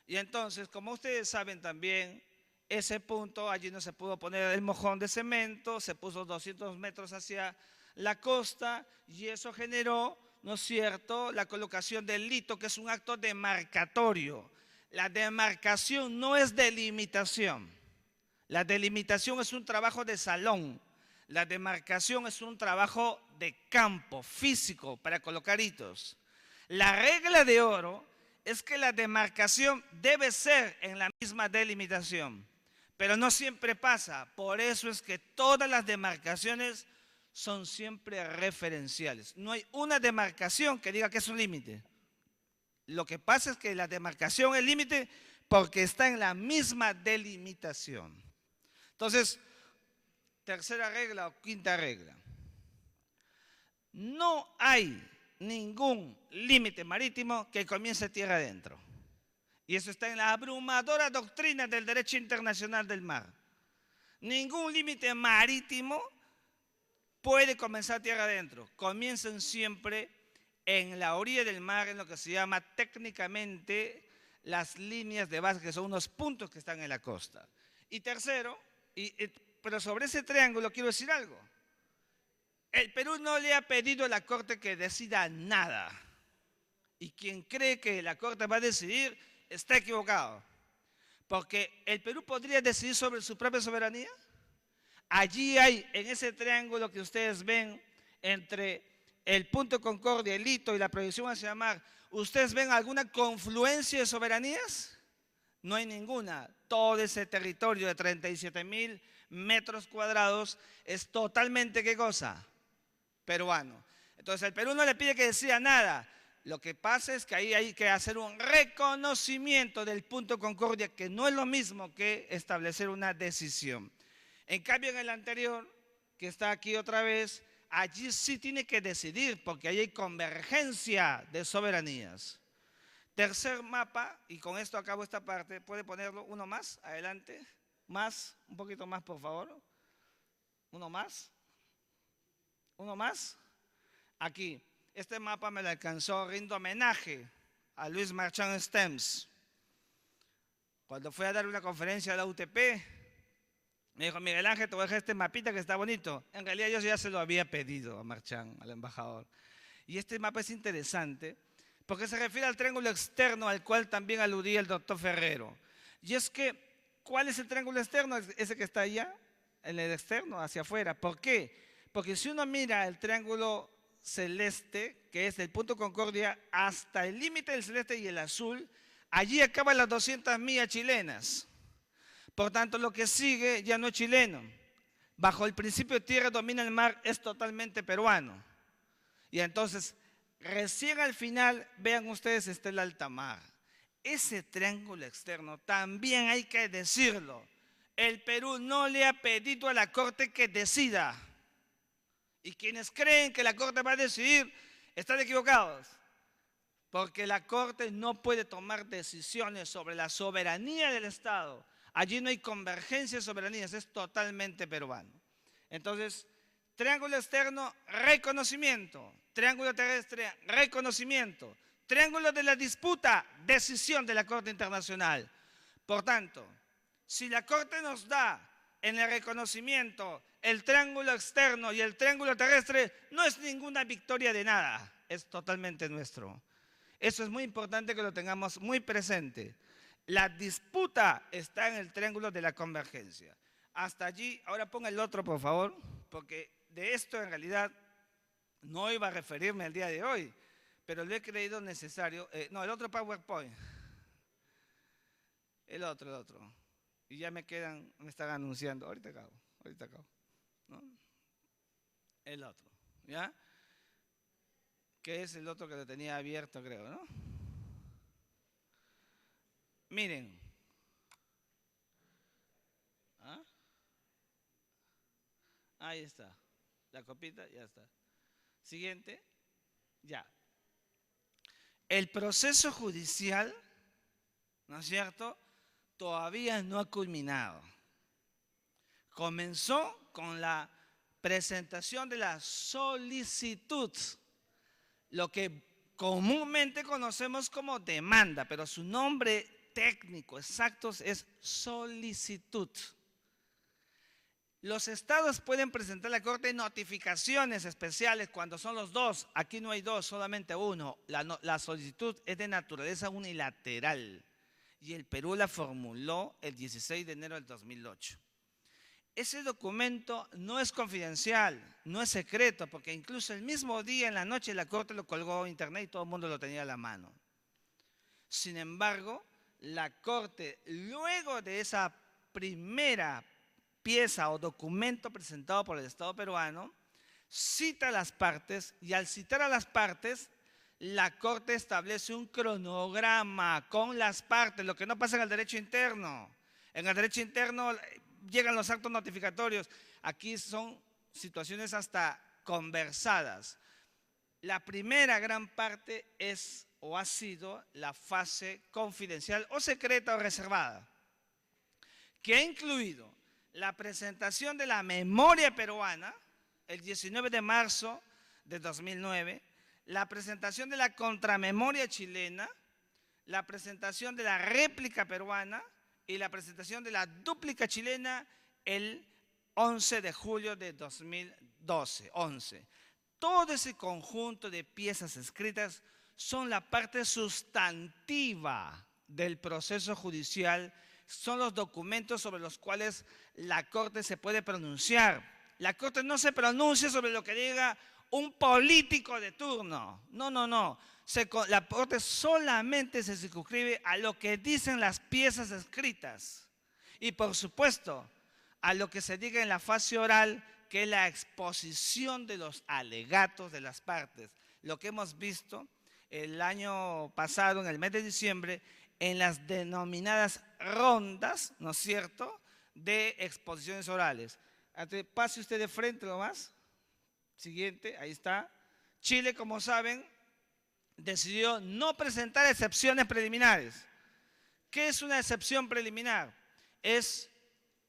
Y entonces, como ustedes saben también, ese punto, allí no se pudo poner el mojón de cemento, se puso 200 metros hacia la costa y eso generó, ¿no es cierto?, la colocación del lito, que es un acto demarcatorio. La demarcación no es delimitación. La delimitación es un trabajo de salón. La demarcación es un trabajo de campo, físico, para colocar hitos. La regla de oro es que la demarcación debe ser en la misma delimitación, pero no siempre pasa. Por eso es que todas las demarcaciones son siempre referenciales. No hay una demarcación que diga que es un límite. Lo que pasa es que la demarcación es límite porque está en la misma delimitación. Entonces, tercera regla o quinta regla. No hay ningún límite marítimo que comience tierra adentro. Y eso está en la abrumadora doctrina del derecho internacional del mar. Ningún límite marítimo puede comenzar tierra adentro. Comienzan siempre en la orilla del mar, en lo que se llama técnicamente las líneas de base, que son unos puntos que están en la costa. Y tercero, pero sobre ese triángulo quiero decir algo. El Perú no le ha pedido a la Corte que decida nada. Y quien cree que la Corte va a decidir está equivocado. Porque el Perú podría decidir sobre su propia soberanía. Allí hay, en ese triángulo que ustedes ven, entre el punto Concordia, el hito y la proyección hacia el mar, ¿ustedes ven alguna confluencia de soberanías? No hay ninguna. Todo ese territorio de 37.000 metros cuadrados es totalmente, ¿qué cosa? Peruano. Entonces el Perú no le pide que decida nada. Lo que pasa es que ahí hay que hacer un reconocimiento del punto Concordia, que no es lo mismo que establecer una decisión. En cambio, en el anterior, que está aquí otra vez, allí sí tiene que decidir, porque ahí hay convergencia de soberanías. Tercer mapa, y con esto acabo esta parte, ¿puede ponerlo uno más? Adelante. Más, un poquito más, por favor. Uno más. Uno más. Aquí, este mapa me lo alcanzó, rindo homenaje a Luis Marchand Stems. Cuando fui a dar una conferencia a la UTP, me dijo, Miguel Ángel, te voy a dejar este mapita que está bonito. En realidad yo ya se lo había pedido a Marchand, al embajador. Y este mapa es interesante porque se refiere al triángulo externo al cual también aludía el doctor Ferrero. Y es que, ¿cuál es el triángulo externo? Ese que está allá, en el externo, hacia afuera. ¿Por qué? Porque si uno mira el triángulo celeste, que es del punto Concordia hasta el límite del celeste y el azul, allí acaban las 200 millas chilenas. Por tanto, lo que sigue ya no es chileno. Bajo el principio de tierra domina el mar, es totalmente peruano. Y entonces, recién al final, vean ustedes, está el alta mar. Ese triángulo externo, también hay que decirlo, el Perú no le ha pedido a la Corte que decida. Y quienes creen que la Corte va a decidir, están equivocados. Porque la Corte no puede tomar decisiones sobre la soberanía del Estado. Allí no hay convergencia de soberanías, es totalmente peruano. Entonces, triángulo externo, reconocimiento. Triángulo terrestre, reconocimiento. Triángulo de la disputa, decisión de la Corte Internacional. Por tanto, si la Corte nos da en el reconocimiento el triángulo externo y el triángulo terrestre, no es ninguna victoria de nada, es totalmente nuestro. Eso es muy importante que lo tengamos muy presente. La disputa está en el triángulo de la convergencia. Hasta allí, ahora ponga el otro, por favor, porque de esto en realidad no iba a referirme el día de hoy, pero lo he creído necesario. No, el otro PowerPoint. El otro. Y ya me están anunciando. Ahorita acabo. ¿No? El otro, ¿ya? Que es el otro que lo tenía abierto, creo, ¿no? Miren. ¿Ah? Ahí está. La copita, ya está. Siguiente. Ya. El proceso judicial, ¿no es cierto?, todavía no ha culminado. Comenzó con la presentación de la solicitud, lo que comúnmente conocemos como demanda, pero su nombre técnico exacto es solicitud. Los estados pueden presentar a la Corte notificaciones especiales cuando son los dos. Aquí no hay dos, solamente uno. La solicitud es de naturaleza unilateral y el Perú la formuló el 16 de enero del 2008. Ese documento no es confidencial, no es secreto, porque incluso el mismo día en la noche la Corte lo colgó a internet y todo el mundo lo tenía a la mano. Sin embargo, la Corte, luego de esa primera pieza o documento presentado por el Estado peruano, cita a las partes y al citar a las partes, la Corte establece un cronograma con las partes, lo que no pasa en el derecho interno. En el derecho interno llegan los actos notificatorios, aquí son situaciones hasta conversadas. La primera gran parte es o ha sido la fase confidencial o secreta o reservada, que ha incluido la presentación de la memoria peruana el 19 de marzo de 2009, la presentación de la contramemoria chilena, la presentación de la réplica peruana y la presentación de la dúplica chilena el 11 de julio de 2012. Todo ese conjunto de piezas escritas son la parte sustantiva del proceso judicial, son los documentos sobre los cuales la Corte se puede pronunciar. La Corte no se pronuncia sobre lo que diga un político de turno. No. La Corte solamente se circunscribe a lo que dicen las piezas escritas. Y por supuesto, a lo que se diga en la fase oral, que es la exposición de los alegatos de las partes. Lo que hemos visto el año pasado, en el mes de diciembre, en las denominadas rondas, ¿no es cierto?, de exposiciones orales. Pase usted de frente nomás. Siguiente, ahí está. Chile, como saben, decidió no presentar excepciones preliminares. ¿Qué es una excepción preliminar? Es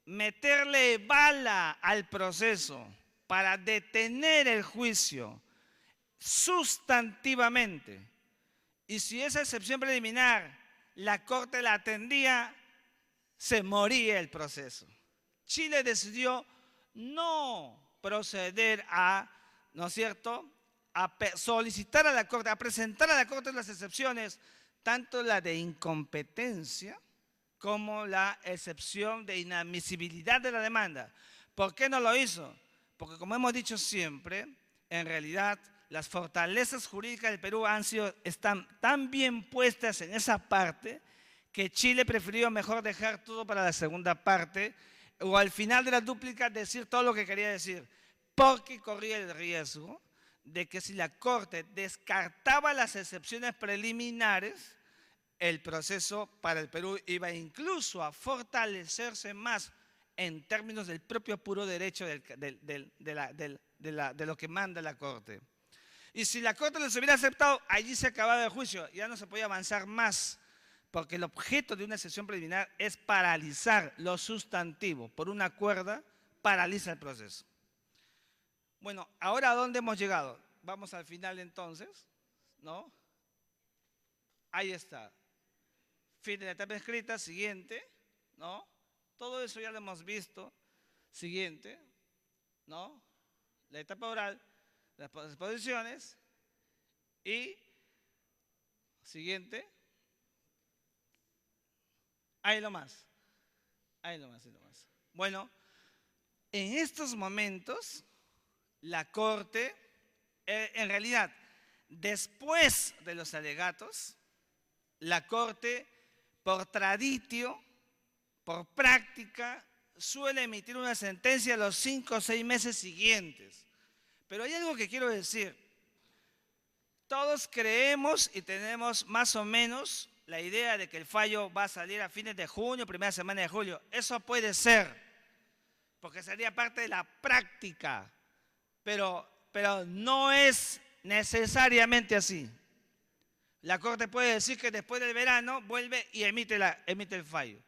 meterle bala al proceso para detener el juicio sustantivamente. Y si esa excepción preliminar la Corte la atendía, se moría el proceso. Chile decidió no proceder a, ¿no es cierto?, a solicitar a la Corte, a presentar a la Corte las excepciones, tanto la de incompetencia como la excepción de inadmisibilidad de la demanda. ¿Por qué no lo hizo? Porque, como hemos dicho siempre, en realidad las fortalezas jurídicas del Perú están tan bien puestas en esa parte que Chile prefirió mejor dejar todo para la segunda parte o al final de la dúplica decir todo lo que quería decir, porque corría el riesgo de que si la Corte descartaba las excepciones preliminares, el proceso para el Perú iba incluso a fortalecerse más en términos del propio puro derecho de lo que manda la Corte. Y si la Corte los hubiera aceptado, allí se acababa el juicio, ya no se podía avanzar más, porque el objeto de una excepción preliminar es paralizar lo sustantivo. Por una cuerda, paraliza el proceso. Bueno, ¿ahora a dónde hemos llegado? Vamos al final entonces, ¿no? Ahí está. Fin de la etapa escrita, siguiente, ¿no? Todo eso ya lo hemos visto. Siguiente, ¿no? La etapa oral, las exposiciones y siguiente. Ahí lo más. Ahí lo más, ahí lo más. Bueno, en estos momentos, la Corte, en realidad, después de los alegatos, la Corte, por traditio, por práctica, suele emitir una sentencia a los 5 o 6 meses siguientes. Pero hay algo que quiero decir. Todos creemos y tenemos más o menos la idea de que el fallo va a salir a fines de junio, primera semana de julio. Eso puede ser, porque sería parte de la práctica, pero no es necesariamente así. La Corte puede decir que después del verano vuelve y emite el fallo.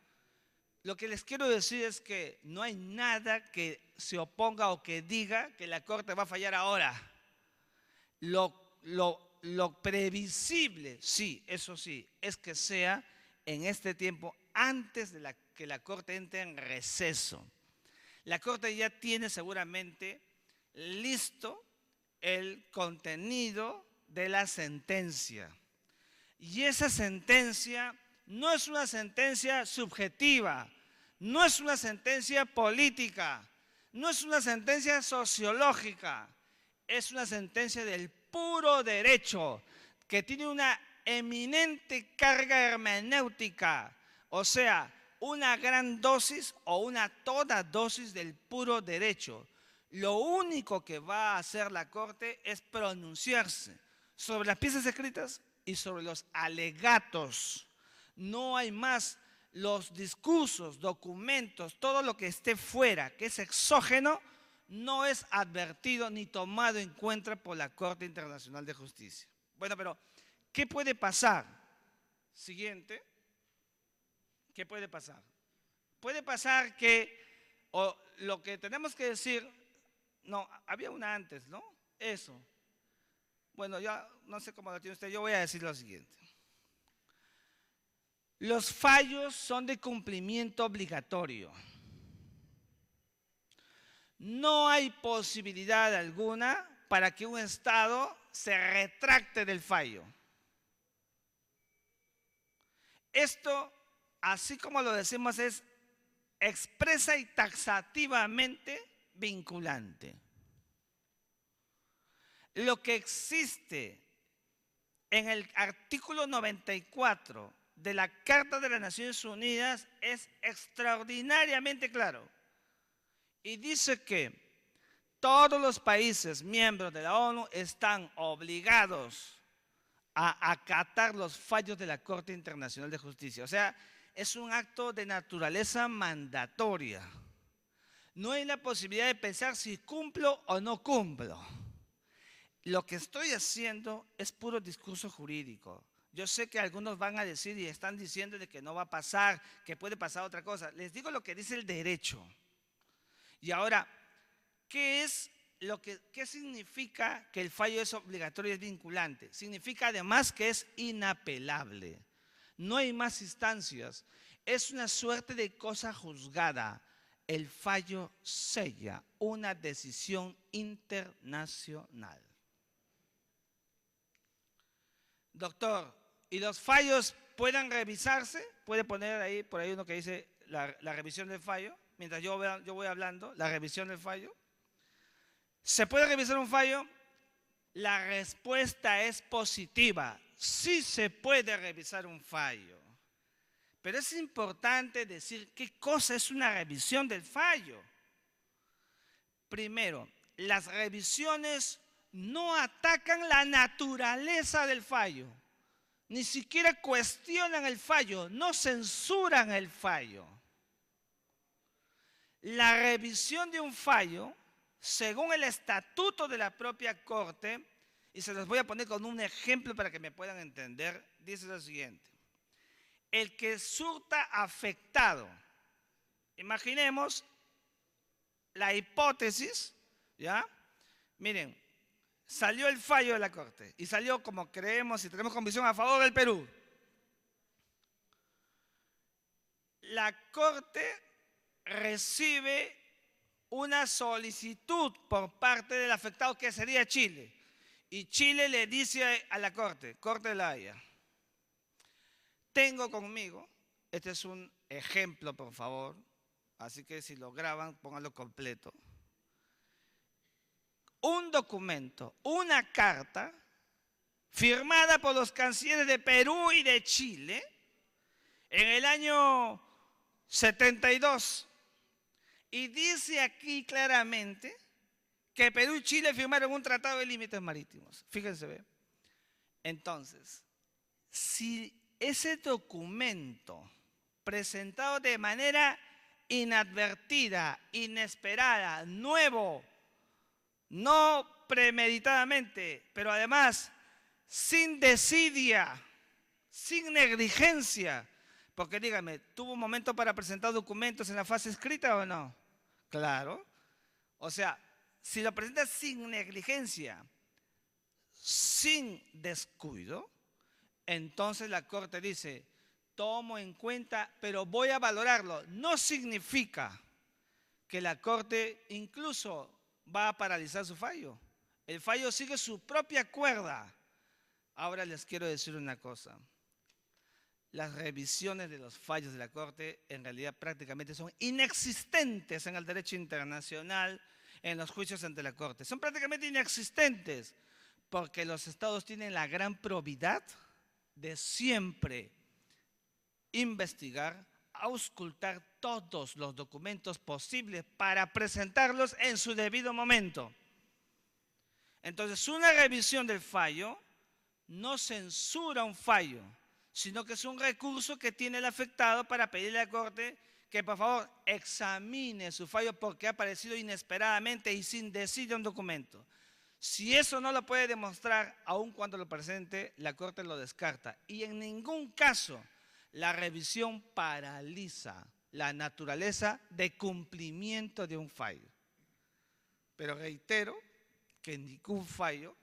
Lo que les quiero decir es que no hay nada que se oponga o que diga que la Corte va a fallar ahora. Lo previsible, sí, eso sí, es que sea en este tiempo antes de que la Corte entre en receso. La Corte ya tiene seguramente listo el contenido de la sentencia. Y esa sentencia no es una sentencia subjetiva, no es una sentencia política, no es una sentencia sociológica, es una sentencia del puro derecho que tiene una eminente carga hermenéutica, o sea, una gran dosis o una toda dosis del puro derecho. Lo único que va a hacer la Corte es pronunciarse sobre las piezas escritas y sobre los alegatos. No hay más. Los discursos, documentos, todo lo que esté fuera, que es exógeno, no es advertido ni tomado en cuenta por la Corte Internacional de Justicia. Bueno, pero ¿qué puede pasar? Siguiente. ¿Qué puede pasar? Puede pasar que, o lo que tenemos que decir, no, había una antes, ¿no? Eso. Bueno, ya no sé cómo lo tiene usted, yo voy a decir lo siguiente. Los fallos son de cumplimiento obligatorio. No hay posibilidad alguna para que un Estado se retracte del fallo. Esto, así como lo decimos, es expresa y taxativamente vinculante. Lo que existe en el artículo 94 de la Carta de las Naciones Unidas es extraordinariamente claro. Y dice que todos los países miembros de la ONU están obligados a acatar los fallos de la Corte Internacional de Justicia. O sea, es un acto de naturaleza mandatoria. No hay la posibilidad de pensar si cumplo o no cumplo. Lo que estoy haciendo es puro discurso jurídico. Yo sé que algunos van a decir y están diciendo de que no va a pasar, que puede pasar otra cosa. Les digo lo que dice el derecho. Y ahora, ¿qué significa que el fallo es obligatorio y es vinculante? Significa además que es inapelable. No hay más instancias. Es una suerte de cosa juzgada. El fallo sella una decisión internacional. Doctor, ¿y los fallos pueden revisarse? Puede poner ahí, por ahí uno que dice la revisión del fallo. Mientras yo voy hablando, la revisión del fallo. ¿Se puede revisar un fallo? La respuesta es positiva. Sí se puede revisar un fallo. Pero es importante decir qué cosa es una revisión del fallo. Primero, las revisiones no atacan la naturaleza del fallo, ni siquiera cuestionan el fallo, no censuran el fallo. La revisión de un fallo, según el estatuto de la propia Corte, y se los voy a poner con un ejemplo para que me puedan entender, dice lo siguiente. El que resulta afectado, imaginemos la hipótesis, ¿ya? Miren, salió el fallo de la Corte y salió como creemos y tenemos convicción a favor del Perú. La Corte recibe una solicitud por parte del afectado que sería Chile. Y Chile le dice a la Corte de la Haya, tengo conmigo, este es un ejemplo por favor, así que si lo graban pónganlo completo, un documento, una carta firmada por los cancilleres de Perú y de Chile en el año 72 y dice aquí claramente que Perú y Chile firmaron un tratado de límites marítimos. Fíjense, ¿ve? Entonces, si ese documento presentado de manera inadvertida, inesperada, nuevo, no premeditadamente, pero además sin desidia, sin negligencia, porque dígame, ¿tuvo un momento para presentar documentos en la fase escrita o no? Claro. O sea, si lo presenta sin negligencia, sin descuido, entonces la Corte dice, tomo en cuenta, pero voy a valorarlo. No significa que la Corte incluso va a paralizar su fallo. El fallo sigue su propia cuerda. Ahora les quiero decir una cosa. Las revisiones de los fallos de la Corte en realidad prácticamente son inexistentes en el derecho internacional, en los juicios ante la Corte. Son prácticamente inexistentes porque los estados tienen la gran probidad de siempre investigar, auscultar todos los documentos posibles para presentarlos en su debido momento. Entonces, una revisión del fallo no censura un fallo, sino que es un recurso que tiene el afectado para pedirle a la Corte que por favor examine su fallo porque ha aparecido inesperadamente y sin decir un documento. Si eso no lo puede demostrar, aun cuando lo presente, la Corte lo descarta. Y en ningún caso la revisión paraliza la naturaleza de cumplimiento de un fallo. Pero reitero que ningún fallo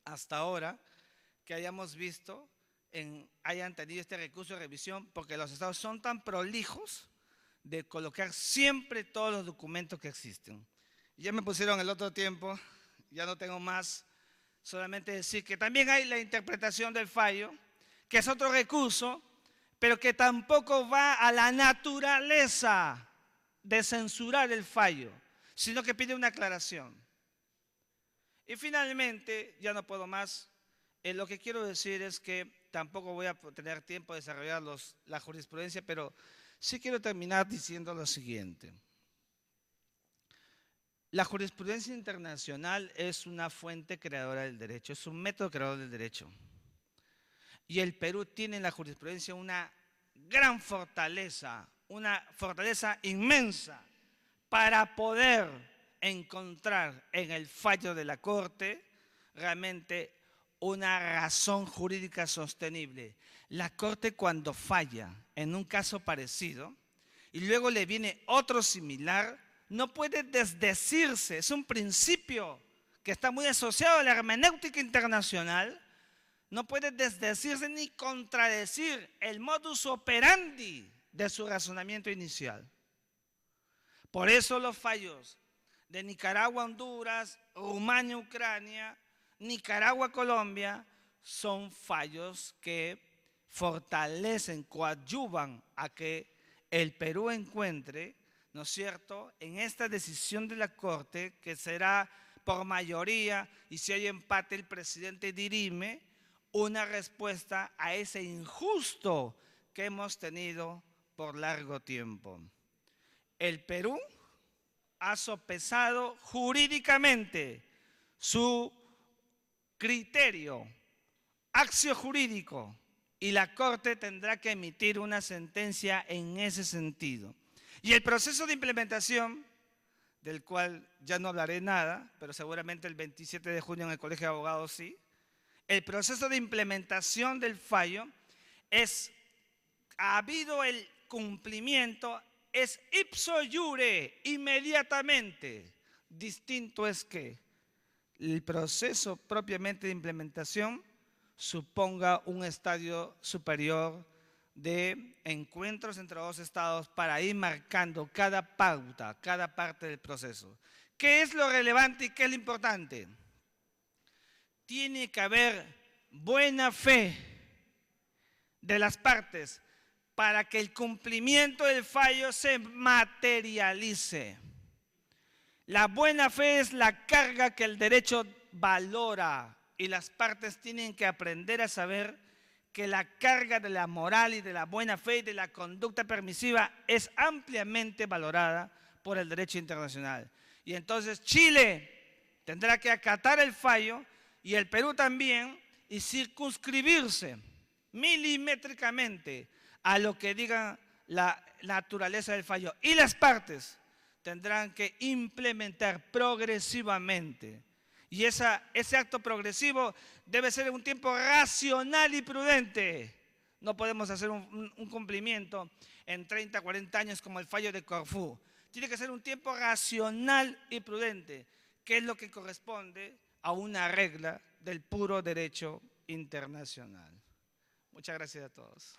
hasta ahora que hayamos visto hayan tenido este recurso de revisión porque los estados son tan prolijos de colocar siempre todos los documentos que existen. Ya me pusieron el otro tiempo, ya no tengo más, solamente decir que también hay la interpretación del fallo, que es otro recurso, pero que tampoco va a la naturaleza de censurar el fallo, sino que pide una aclaración. Y finalmente, ya no puedo más, lo que quiero decir es que tampoco voy a tener tiempo de desarrollar la jurisprudencia, pero sí quiero terminar diciendo lo siguiente. La jurisprudencia internacional es una fuente creadora del derecho, es un método creador del derecho. Y el Perú tiene en la jurisprudencia una gran fortaleza, una fortaleza inmensa para poder encontrar en el fallo de la Corte realmente una razón jurídica sostenible. La Corte, cuando falla en un caso parecido y luego le viene otro similar, no puede desdecirse. Es un principio que está muy asociado a la hermenéutica internacional. No puede desdecirse ni contradecir el modus operandi de su razonamiento inicial. Por eso los fallos de Nicaragua, Honduras, Rumania, Ucrania, Nicaragua, Colombia, son fallos que fortalecen, coadyuvan a que el Perú encuentre, ¿no es cierto?, en esta decisión de la Corte, que será por mayoría, y si hay empate el presidente dirime, una respuesta a ese injusto que hemos tenido por largo tiempo. El Perú ha sopesado jurídicamente su criterio axiojurídico y la Corte tendrá que emitir una sentencia en ese sentido. Y el proceso de implementación, del cual ya no hablaré nada, pero seguramente el 27 de junio en el Colegio de Abogados sí, el proceso de implementación del fallo ha habido el cumplimiento, es ipso iure, inmediatamente. Distinto es que el proceso propiamente de implementación suponga un estadio superior de encuentros entre dos estados para ir marcando cada pauta, cada parte del proceso. ¿Qué es lo relevante y qué es lo importante? Tiene que haber buena fe de las partes para que el cumplimiento del fallo se materialice. La buena fe es la carga que el derecho valora y las partes tienen que aprender a saber que la carga de la moral y de la buena fe y de la conducta permisiva es ampliamente valorada por el derecho internacional. Y entonces Chile tendrá que acatar el fallo y el Perú también, y circunscribirse milimétricamente a lo que diga la naturaleza del fallo. Y las partes tendrán que implementar progresivamente. Y ese acto progresivo debe ser en un tiempo racional y prudente. No podemos hacer un cumplimiento en 30, 40 años como el fallo de Corfú. Tiene que ser un tiempo racional y prudente, que es lo que corresponde a una regla del puro derecho internacional. Muchas gracias a todos.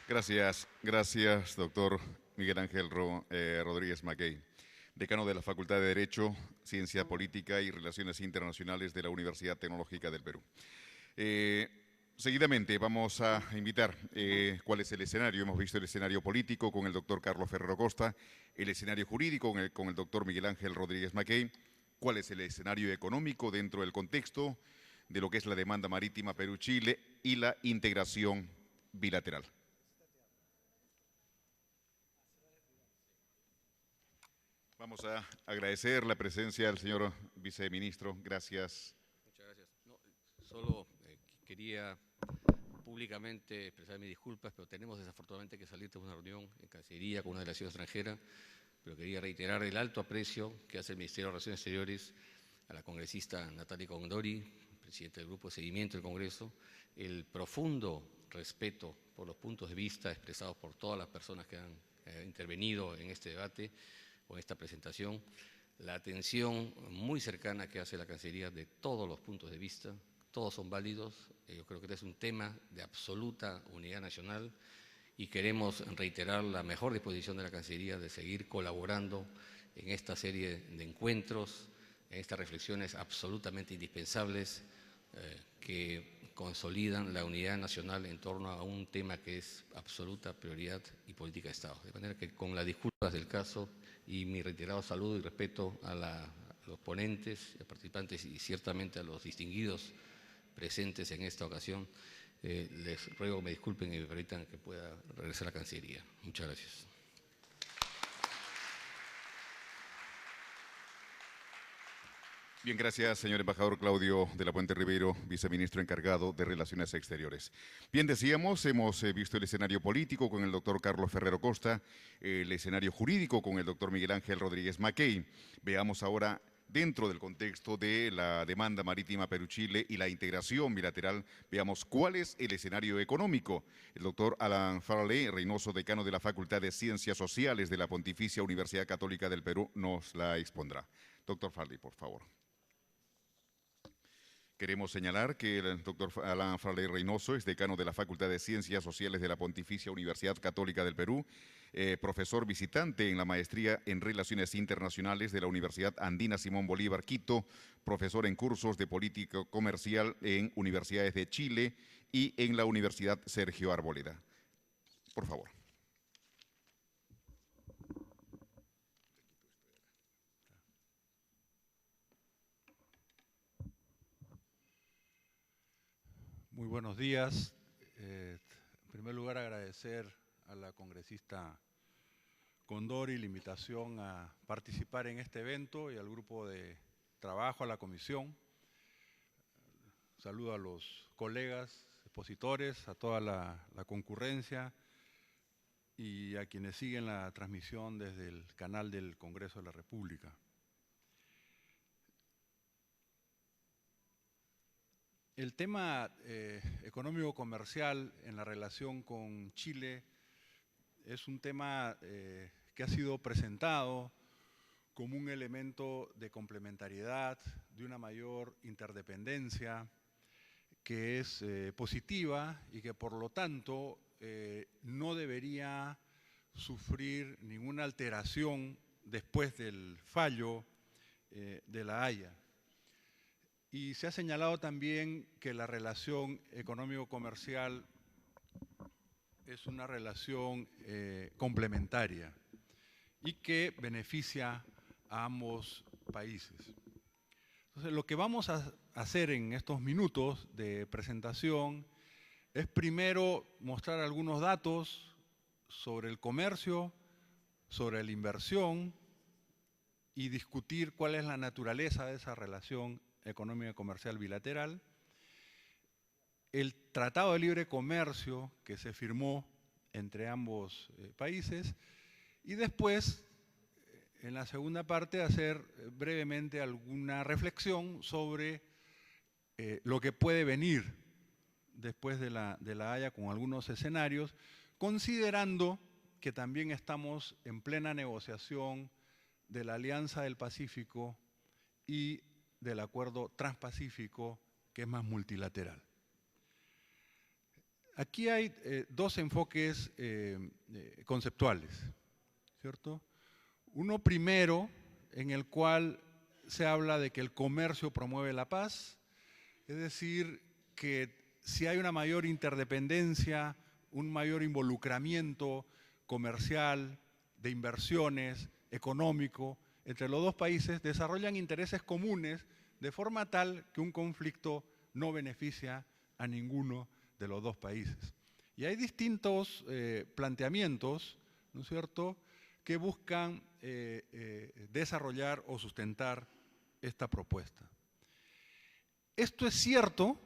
Gracias, doctor Miguel Ángel Rodríguez Mackey, decano de la Facultad de Derecho, Ciencia Política y Relaciones Internacionales de la Universidad Tecnológica del Perú. Seguidamente vamos a invitar cuál es el escenario. Hemos visto el escenario político con el doctor Carlos Ferrero Costa, el escenario jurídico con el doctor Miguel Ángel Rodríguez Mackey, cuál es el escenario económico dentro del contexto de lo que es la demanda marítima Perú-Chile y la integración bilateral. Vamos a agradecer la presencia del señor viceministro. Gracias. Muchas gracias. No, solo quería públicamente expresar mis disculpas, pero tenemos desafortunadamente que salir de una reunión en Cancillería con una delegación extranjera, pero quería reiterar el alto aprecio que hace el Ministerio de Relaciones Exteriores a la congresista Natalia Condori, presidente del Grupo de Seguimiento del Congreso, el profundo respeto por los puntos de vista expresados por todas las personas que han intervenido en este debate o en esta presentación, la atención muy cercana que hace la Cancillería de todos los puntos de vista. Todos son válidos. Yo creo que este es un tema de absoluta unidad nacional y queremos reiterar la mejor disposición de la Cancillería de seguir colaborando en esta serie de encuentros, en estas reflexiones absolutamente indispensables que consolidan la unidad nacional en torno a un tema que es absoluta prioridad y política de Estado. De manera que con las disculpas del caso y mi reiterado saludo y respeto a los ponentes, a participantes y ciertamente a los distinguidos presentes en esta ocasión, les ruego me disculpen y me permitan que pueda regresar a la Cancillería. Muchas gracias. Bien, gracias, señor embajador Claudio de la Puente Ribeiro, viceministro encargado de Relaciones Exteriores. Bien, decíamos, hemos visto el escenario político con el doctor Carlos Ferrero Costa, el escenario jurídico con el doctor Miguel Ángel Rodríguez Mackey. Veamos ahora, dentro del contexto de la demanda marítima Perú-Chile y la integración bilateral, veamos cuál es el escenario económico. El doctor Alan Farley Reynoso, decano de la Facultad de Ciencias Sociales de la Pontificia Universidad Católica del Perú, nos la expondrá. Doctor Farley, por favor. Queremos señalar que el doctor Alan Farley Reynoso es decano de la Facultad de Ciencias Sociales de la Pontificia Universidad Católica del Perú, profesor visitante en la maestría en Relaciones Internacionales de la Universidad Andina Simón Bolívar, Quito, profesor en cursos de política comercial en universidades de Chile y en la Universidad Sergio Arboleda. Por favor. Muy buenos días. En primer lugar, agradecer a la congresista Condori la invitación a participar en este evento y al grupo de trabajo, a la comisión. Saludo a los colegas expositores, a toda la concurrencia y a quienes siguen la transmisión desde el canal del Congreso de la República. El tema económico-comercial en la relación con Chile es un tema que ha sido presentado como un elemento de complementariedad, de una mayor interdependencia, que es positiva y que por lo tanto no debería sufrir ninguna alteración después del fallo de La Haya. Y se ha señalado también que la relación económico-comercial es una relación complementaria y que beneficia a ambos países. Entonces, lo que vamos a hacer en estos minutos de presentación es primero mostrar algunos datos sobre el comercio, sobre la inversión y discutir cuál es la naturaleza de esa relación económica comercial bilateral, el Tratado de Libre Comercio que se firmó entre ambos países y después, en la segunda parte, hacer brevemente alguna reflexión sobre lo que puede venir después de la Haya con algunos escenarios, considerando que también estamos en plena negociación de la Alianza del Pacífico y del Acuerdo Transpacífico, que es más multilateral. Aquí hay dos enfoques conceptuales, ¿cierto? Uno primero, en el cual se habla de que el comercio promueve la paz, es decir, que si hay una mayor interdependencia, un mayor involucramiento comercial, de inversiones, económico, entre los dos países, desarrollan intereses comunes de forma tal que un conflicto no beneficia a ninguno de los dos países. Y hay distintos planteamientos, ¿no es cierto?, que buscan desarrollar o sustentar esta propuesta. Esto es cierto